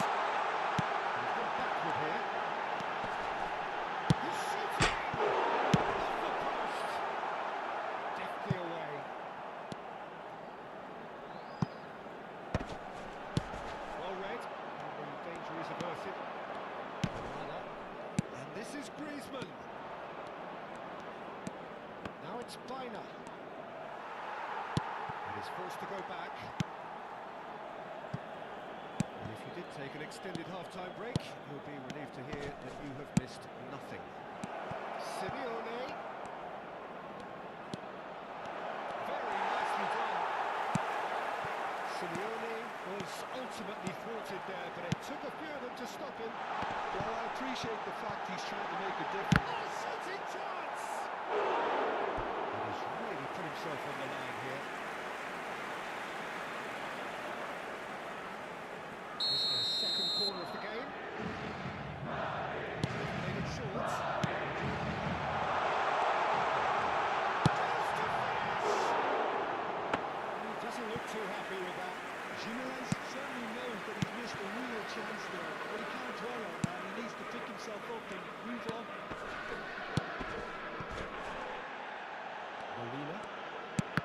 He's gone backward here. He's shooting! Off the post! Deftly away. Well read. The danger is averted. And this is Griezmann. Now it's Bina. It is forced to go back. And if you did take an extended half-time break, you'll be relieved to hear that you have missed nothing. Simeone. Very nicely done. Simeone was ultimately thwarted there, but it took a few of them to stop him. Well, I appreciate the fact he's trying to make a difference. Oh, shooting chance! He's really put himself on the line here. This is the second corner of the game. Made it short. He doesn't look too happy with that. Jimenez certainly knows that he's missed a real chance there, but he can't dwell on that. He needs to pick himself up and move on. Molina.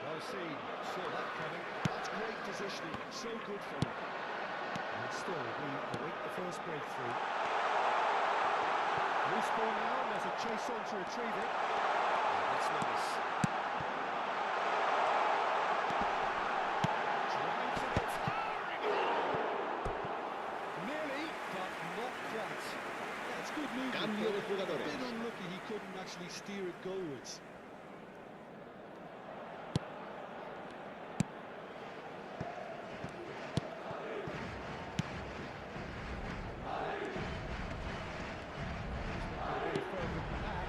Well seen. Saw that coming. That's great positioning. So good for him. And still, we await the first breakthrough. Loose ball now, and there's a chase on to retrieve it. That's nice. Drives and it's towering home. Nearly, but not quite. That's good movement. Cambio de A jugadores. bit unlucky he couldn't actually steer it goalwards. Any further than that.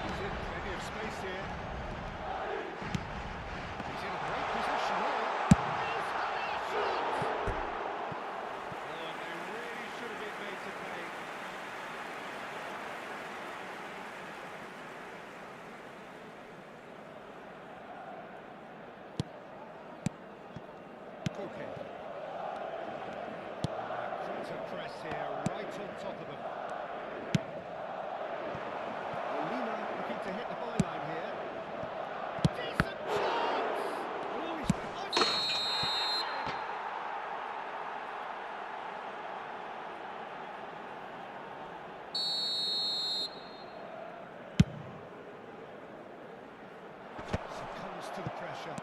He's in plenty of space here. He's in a great position here. He's got a shot! Oh, and they really should have been made to pay. Okay. Counter press here, right on top of them. Molina looking to hit the byline here. Decent chance! Oh, he's succumbs to the pressure.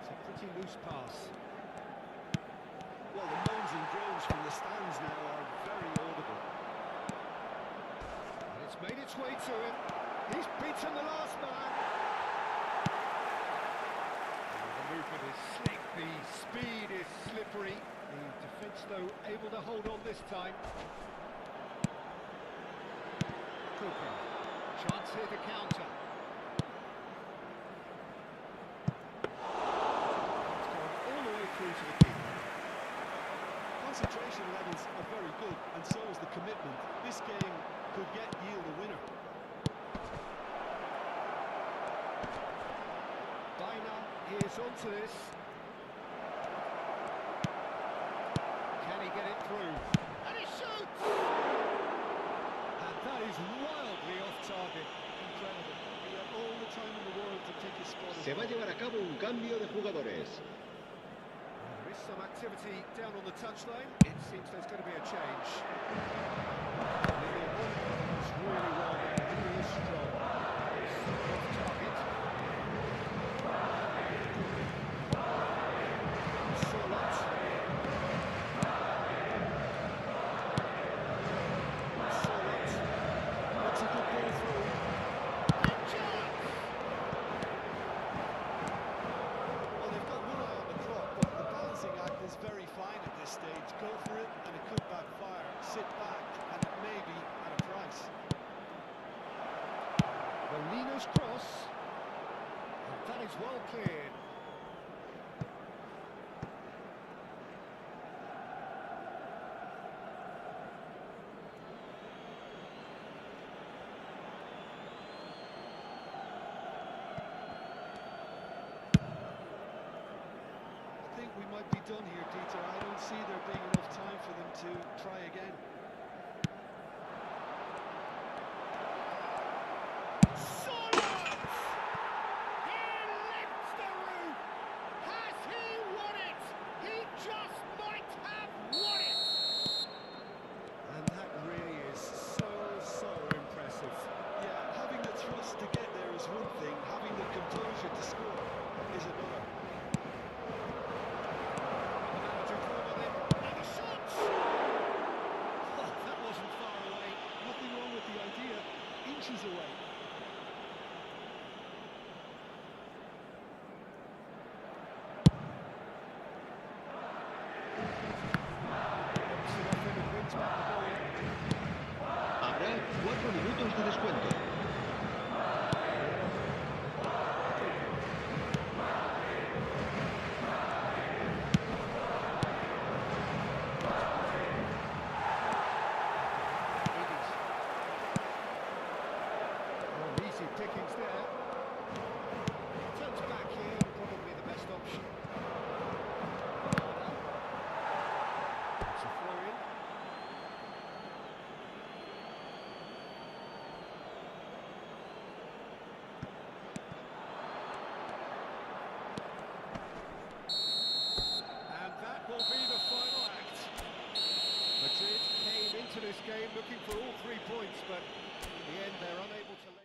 It's a pretty loose pass. Well, the moans and groans from the stands now are very audible. And it's made its way to him. He's beaten the last man. And the movement is slick, the speed is slippery. The defence, though, able to hold on this time. Cooper. Chance here to counter. It's gone all the way through to the keeper. Concentration levels are very good, and so is the commitment. This game could yield a winner. Bina is onto this. Can he get it through? And he shoots! And that is wildly off target. incredible. He had all the time in the world to take his spot. Se va a llevar a cabo un cambio de jugadores. There is some activity down on the touchline. It seems there's going to be a change. It's really well there. He is strong. Off target. Solot. Solot. That's a good ball through. Good job! Well, they've got one eye on the clock, but the balancing act is very fine at this stage. Go for it, and it could backfire. Sit back, and it may be at a price. Molina's cross. And that is well cleared. I think we might be done here, Dieter. I don't see there being enough time for them to try again. Solot! He lifts the roof! Has he won it? He just might have won it! And that really is so impressive. Yeah, having the thrust to get there is one thing. Having the composure to score is another. And the shots! Oh, that wasn't far away. Nothing wrong with the idea. Inches away. Wins back the ball. Habrá 4 minutos de descuento. Oh, easy pickings there. Turns back here, probably the best option. It's a throw in. And that will be the final act. Madrid came into this game looking for all 3 points, but in the end they're unable to lay.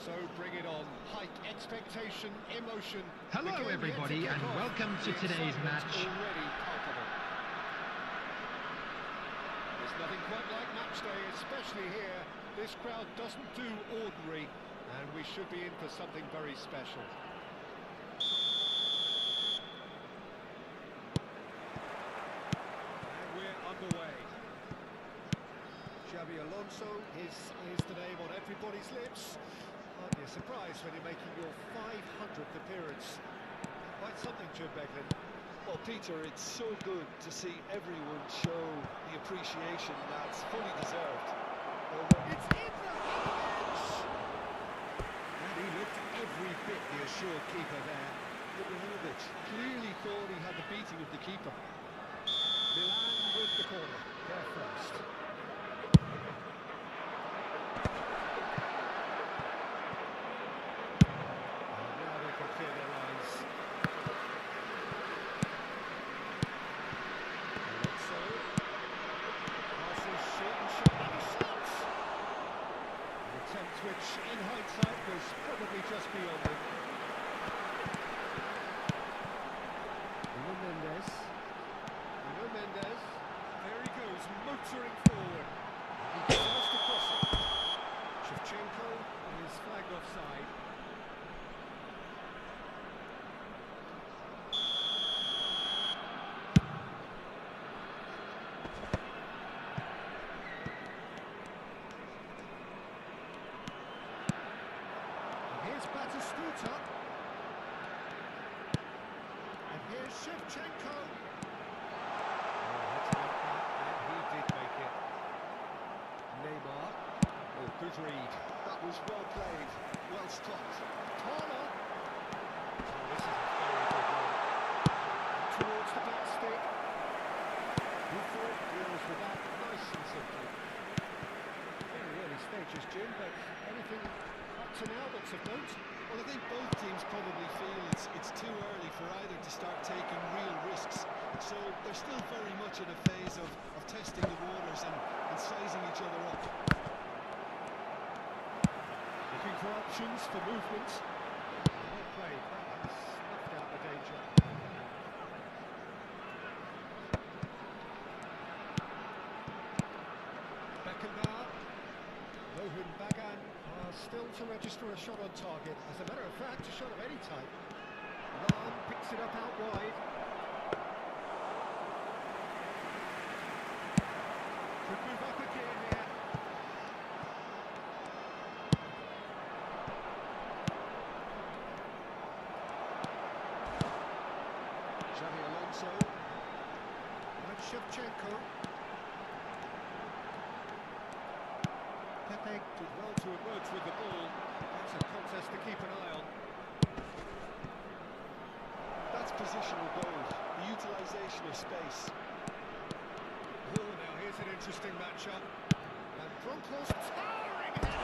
So bring it on. Hike, expectation, emotion. Hello The game everybody yet to and kick off. welcome to The today's excitement's match. already palpable. There's nothing quite like match day, especially here. This crowd doesn't do ordinary, and we should be in for something very special. And we're underway. Xabi Alonso, his is the name on everybody's lips. Hardly a surprise when you're making your 500th appearance. Quite something, Jim Beglin. Well, Peter, it's so good to see everyone show the appreciation that's fully deserved. It's Ibrahimovic! And he looked every bit the assured keeper there. Ibrahimovic clearly thought he had the beating of the keeper. Milan with the corner, they're first. And now they can clear their lines. Alonso. Passes short and shot, and he shoots! An attempt which, in hindsight, was probably just beyond him. Mendes. There he goes, motoring forward. He tries to cross it. Shevchenko is flagged offside. And here's Batistuta. And here's Shevchenko. Neymar. Oh, good read. That was well played. Well stopped. Turner. Oh, this is a very good one. Towards the back stick. Buffon deals with that nice and simple. Very early stages, Jim, but anything up to now that's of note? Well, I think both teams probably feel it's too early for either to start taking real risks. So they're still very much in a phase of testing the waters and sizing each other up. Looking for options for movement. Well played, that has snuffed out the danger. Beckenbauer. Lohan Bagan still to register a shot on target. As a matter of fact, a shot of any type. Lam picks it up out wide. Could move up again here. Xavi Alonso. And Shevchenko. Pepe did well to emerge with the ball. That's a contest to keep an eye on. That's positional goal, the utilisation of space. Oh, now here's an interesting matchup. And Broncos towering header!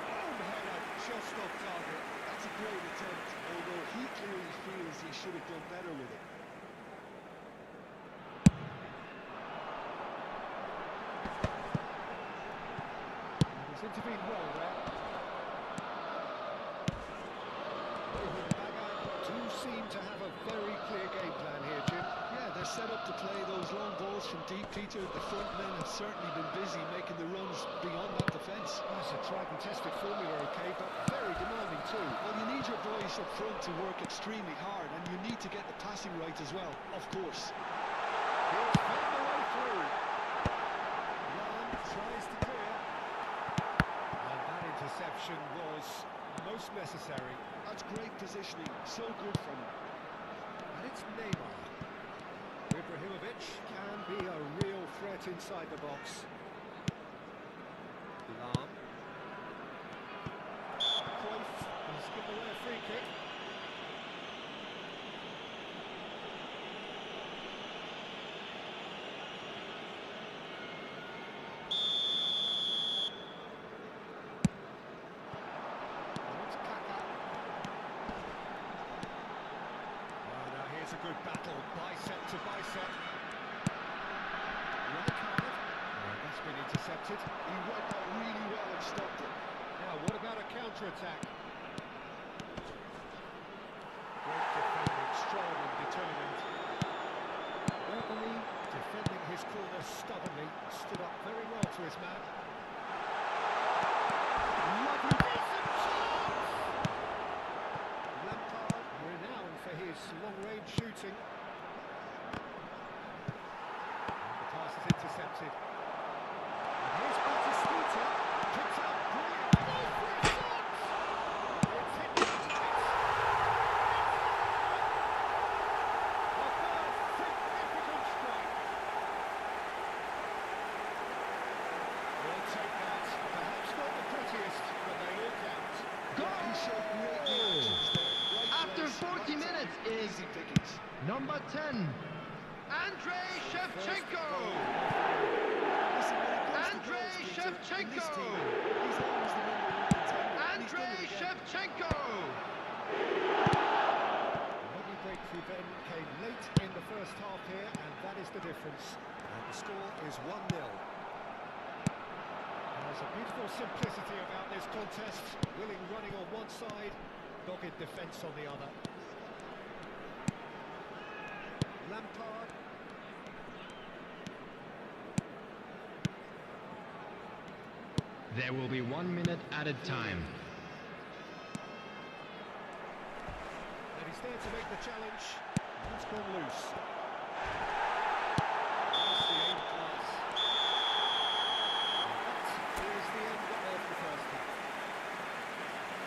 Foam header, just off target. That's a great attempt, although he clearly feels he should have done better with it. He's intervened well there. Do seem to have a very clear game plan here, Jim. Yeah, they're set up to play those long balls from deep, Peter. The front men have certainly been busy making the runs beyond that defence. That's a tried and tested formula, okay, but very demanding too. Well, you need your boys up front to work extremely hard, and you need to get the passing right as well, of course. He's found the way through. Lam tries to clear. And that interception was most necessary. That's great positioning, so good from him. And it's Neymar. Ibrahimovic can be a real threat inside the box. Lam. Cruyff has given away a free kick. A good battle, bicep to bicep. That's been intercepted. He read that really well and stopped it. Now, what about a counter-attack? Great defending, strong and determined. Bergamy defending his corner stubbornly, stood up very well to his man. Lovely decent chance! Lampard, renowned for his long-range shooting. And the pass is intercepted. And here's Batistuta, picked up, brilliant, goal for a shot! It's hit the net. A third significant strike. We'll take that. Perhaps not the prettiest, but they all count. He showed great 40 minutes is Easy pickings. number 10, Andrei Shevchenko. Listen, when it comes to Andrei goals, Peter, in this Shevchenko. team, he's always the number one contender, and he's done Andrei it again. Shevchenko. Lovely breakthrough then came late in the first half here, and that is the difference. And the score is 1-0. There's a beautiful simplicity about this contest. Willing running on one side, dogged defence on the other. Lampard. There will be 1 minute added time. And he's there to make the challenge. It's gone loose. That's the aim pass. And that is the end of the first half.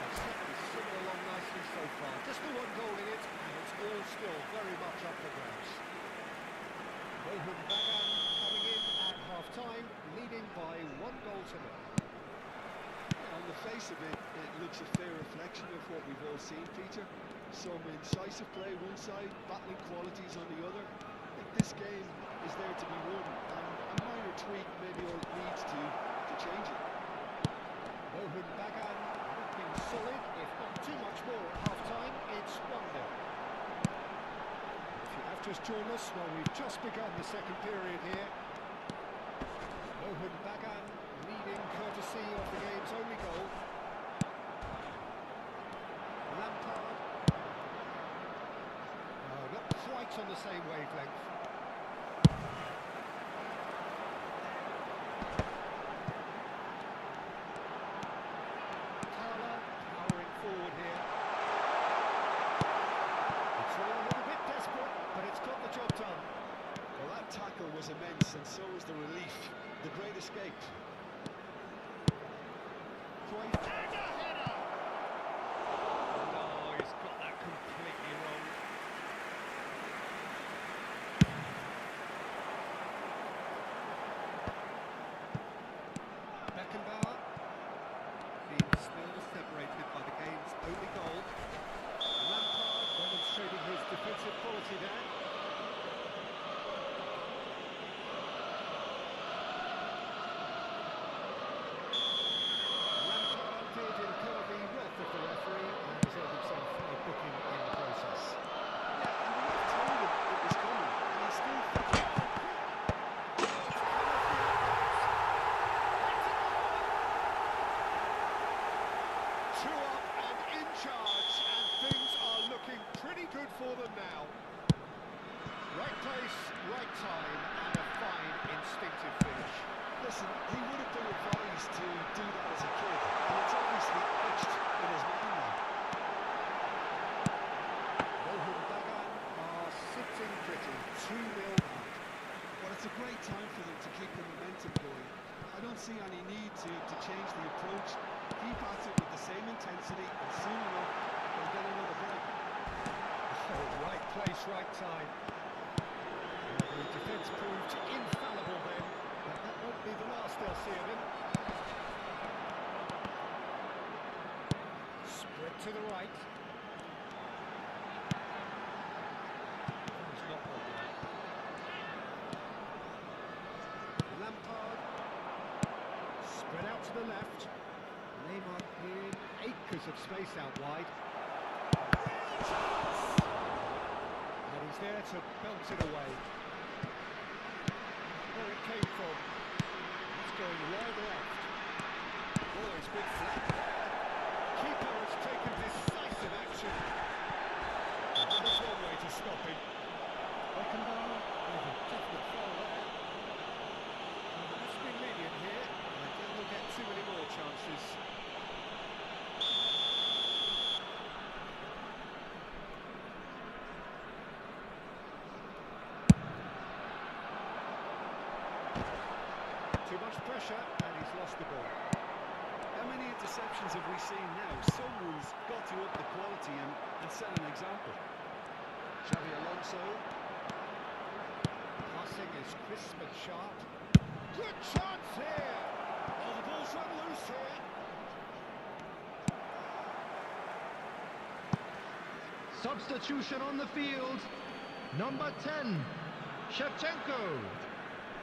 They've set this swimming along nicely so far. Just the one goal in it, and it's all still very much up for grabs. Rohan Bagan coming in at half-time, leading by 1-0. On the face of it, it looks a fair reflection of what we've all seen, Peter. Some incisive play one side, battling qualities on the other. I think this game is there to be won, and a minor tweak maybe all it needs to change it. Rohan Bagan looking solid, if not too much more at half-time. It's 1-0. If you have just joined us, well, we've just begun the second period here. Rohan Bagan leading courtesy of the game's only goal. Lampard. Not quite on the same wavelength. Tala powering forward here. It's all a little bit desperate, but it's got the job done. Well, that tackle was immense, and so was the relief. The great escape. Cruyff. No, he's got that completely wrong. Beckenbauer being still separated by the game's only goal. Lampard demonstrating his defensive quality there. Lampard did incur the wrath of the referee and reserved himself a booking in the process. Yeah, and the ref told him it was coming, and he still Two up and in charge, and things are looking pretty good for them now. Right place, right time, and a fine instinctive finish. Listen, he would have been advised to do that as a kid, and it's obviously etched in his mind now. Rohan Bagan are sitting pretty, 2-0 up. Well, it's a great time for them to keep the momentum going. I don't see any need to change the approach. Keep at it with the same intensity, and soon enough, they'll get another break. Oh, right place, right time. The defence proved infallible then, but that won't be the last they'll see of him. Spread to the right. He's not gone right. Lampard. Spread out to the left. Neymar clearing acres of space out wide. And he's there to belt it away. Where it came from. It's going wide left. Oh, it's been flat. Keeper has taken decisive action. And there's one way to stop him. Beckenbauer with a definite foul there. And the ref's been lenient here. I think we'll get too many more chances. Too much pressure, and he's lost the ball. How many interceptions have we seen now? Someone's got to up the quality and set an example. Xavi Alonso. Passing is crisp and sharp. Good chance here! Oh, the ball's run loose here. Substitution on the field. Number 10, Shevchenko.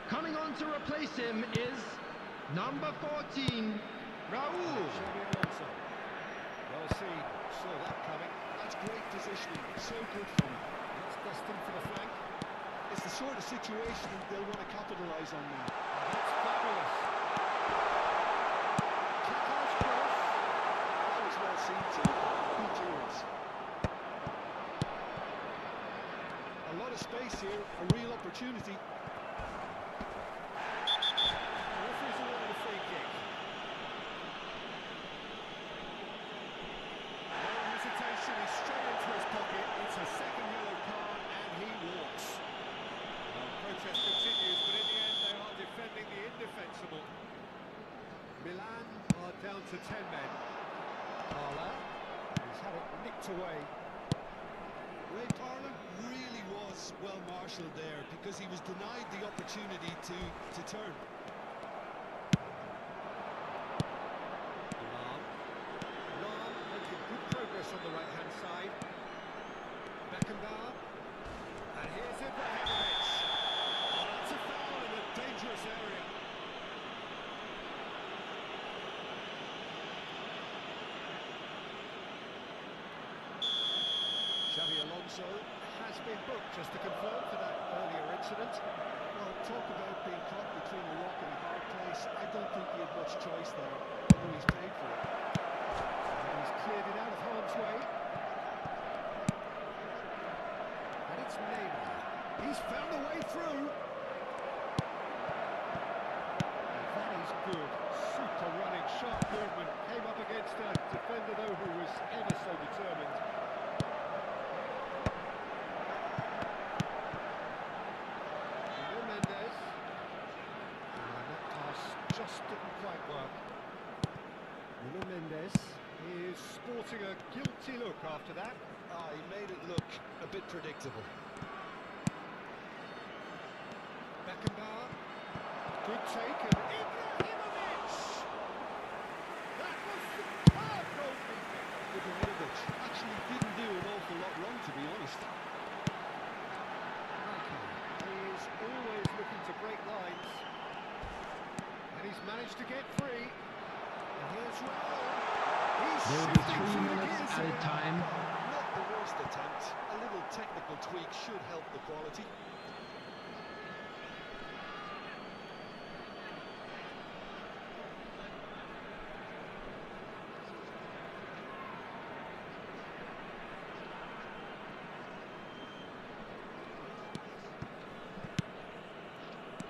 Coming on to replace him is number 14, Raul. Xabi Alonso. Well seen, saw that coming. That's great positioning, so good from him. It's destined for the flank. It's the sort of situation they'll want to capitalise on now. That's fabulous. Kick-off cross. That was well seen too. Good clearance. A lot of space here, a real opportunity. The referee's awarded a free kick. No hesitation, he's straight into his pocket. It's a second yellow card and he walks. Well, protest continues, but in the end they are defending the indefensible. Milan are down to 10 men. Carla has had it nicked away. Ray Parlour really was well marshalled there because he was denied the opportunity to turn. Lam making good progress on the right-hand side. Beckenbauer. And here's Ibrahimovic. Oh, that's a foul in a dangerous area. Xabi Alonso has been booked, just to confirm, for that earlier incident. Well, talk about being caught between a rock and a hard place. I don't think he had much choice there, although he's paid for it. And he's cleared it out of harm's way. And it's Neymar. He's found a way through. And that is good. Super running, sharp movement. Came up against a defender, though, who was ever so determined. Mendes. And that pass just didn't quite work. Nuno Mendes is sporting a guilty look after that. He made it look a bit predictable. Beckenbauer. Good take and Ibrahimovic! That was superb goalkeeping. Ibrahimovic actually didn't do an awful lot wrong, to be honest. He is always looking to break lines. And he's managed to get free. And here's Raul. He's There will be shifting 3 through the minutes gears added here. time. Not the worst attempt. A little technical tweak should help the quality.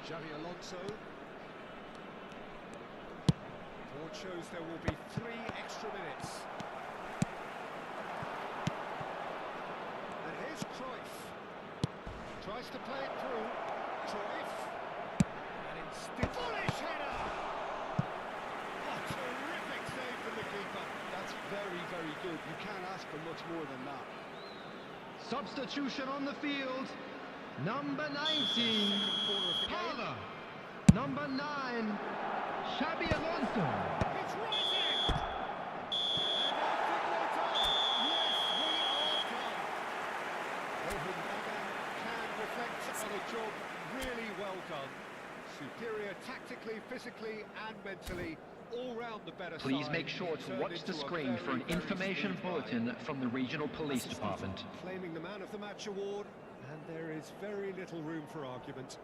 Xabi Alonso. Board shows there will be 3 extra minutes. And here's Cruyff. Tries to play it through. Cruyff. And instead... Foolish header! Oh, terrific save from the keeper. That's very, very good. You can't ask for much more than that. Substitution on the field. Number 19, Corner of the game. Parlour. Number 9, Xabi Alonso. It's rising! And I think we're done. Yes, we are done. Rohan Bagan can reflect on a job really well done. Superior tactically, physically and mentally. All round the better Please side. make sure to Turned watch the into a screen for an very, very information smooth ride. bulletin from the Regional Police Department. Claiming the Man of the Match award, and there is very little room for argument.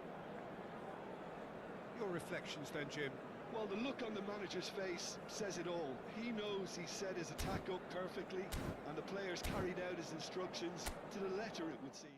Your reflections then, Jim? Well, the look on the manager's face says it all. He knows he set his attack up perfectly, and the players carried out his instructions to the letter, it would seem.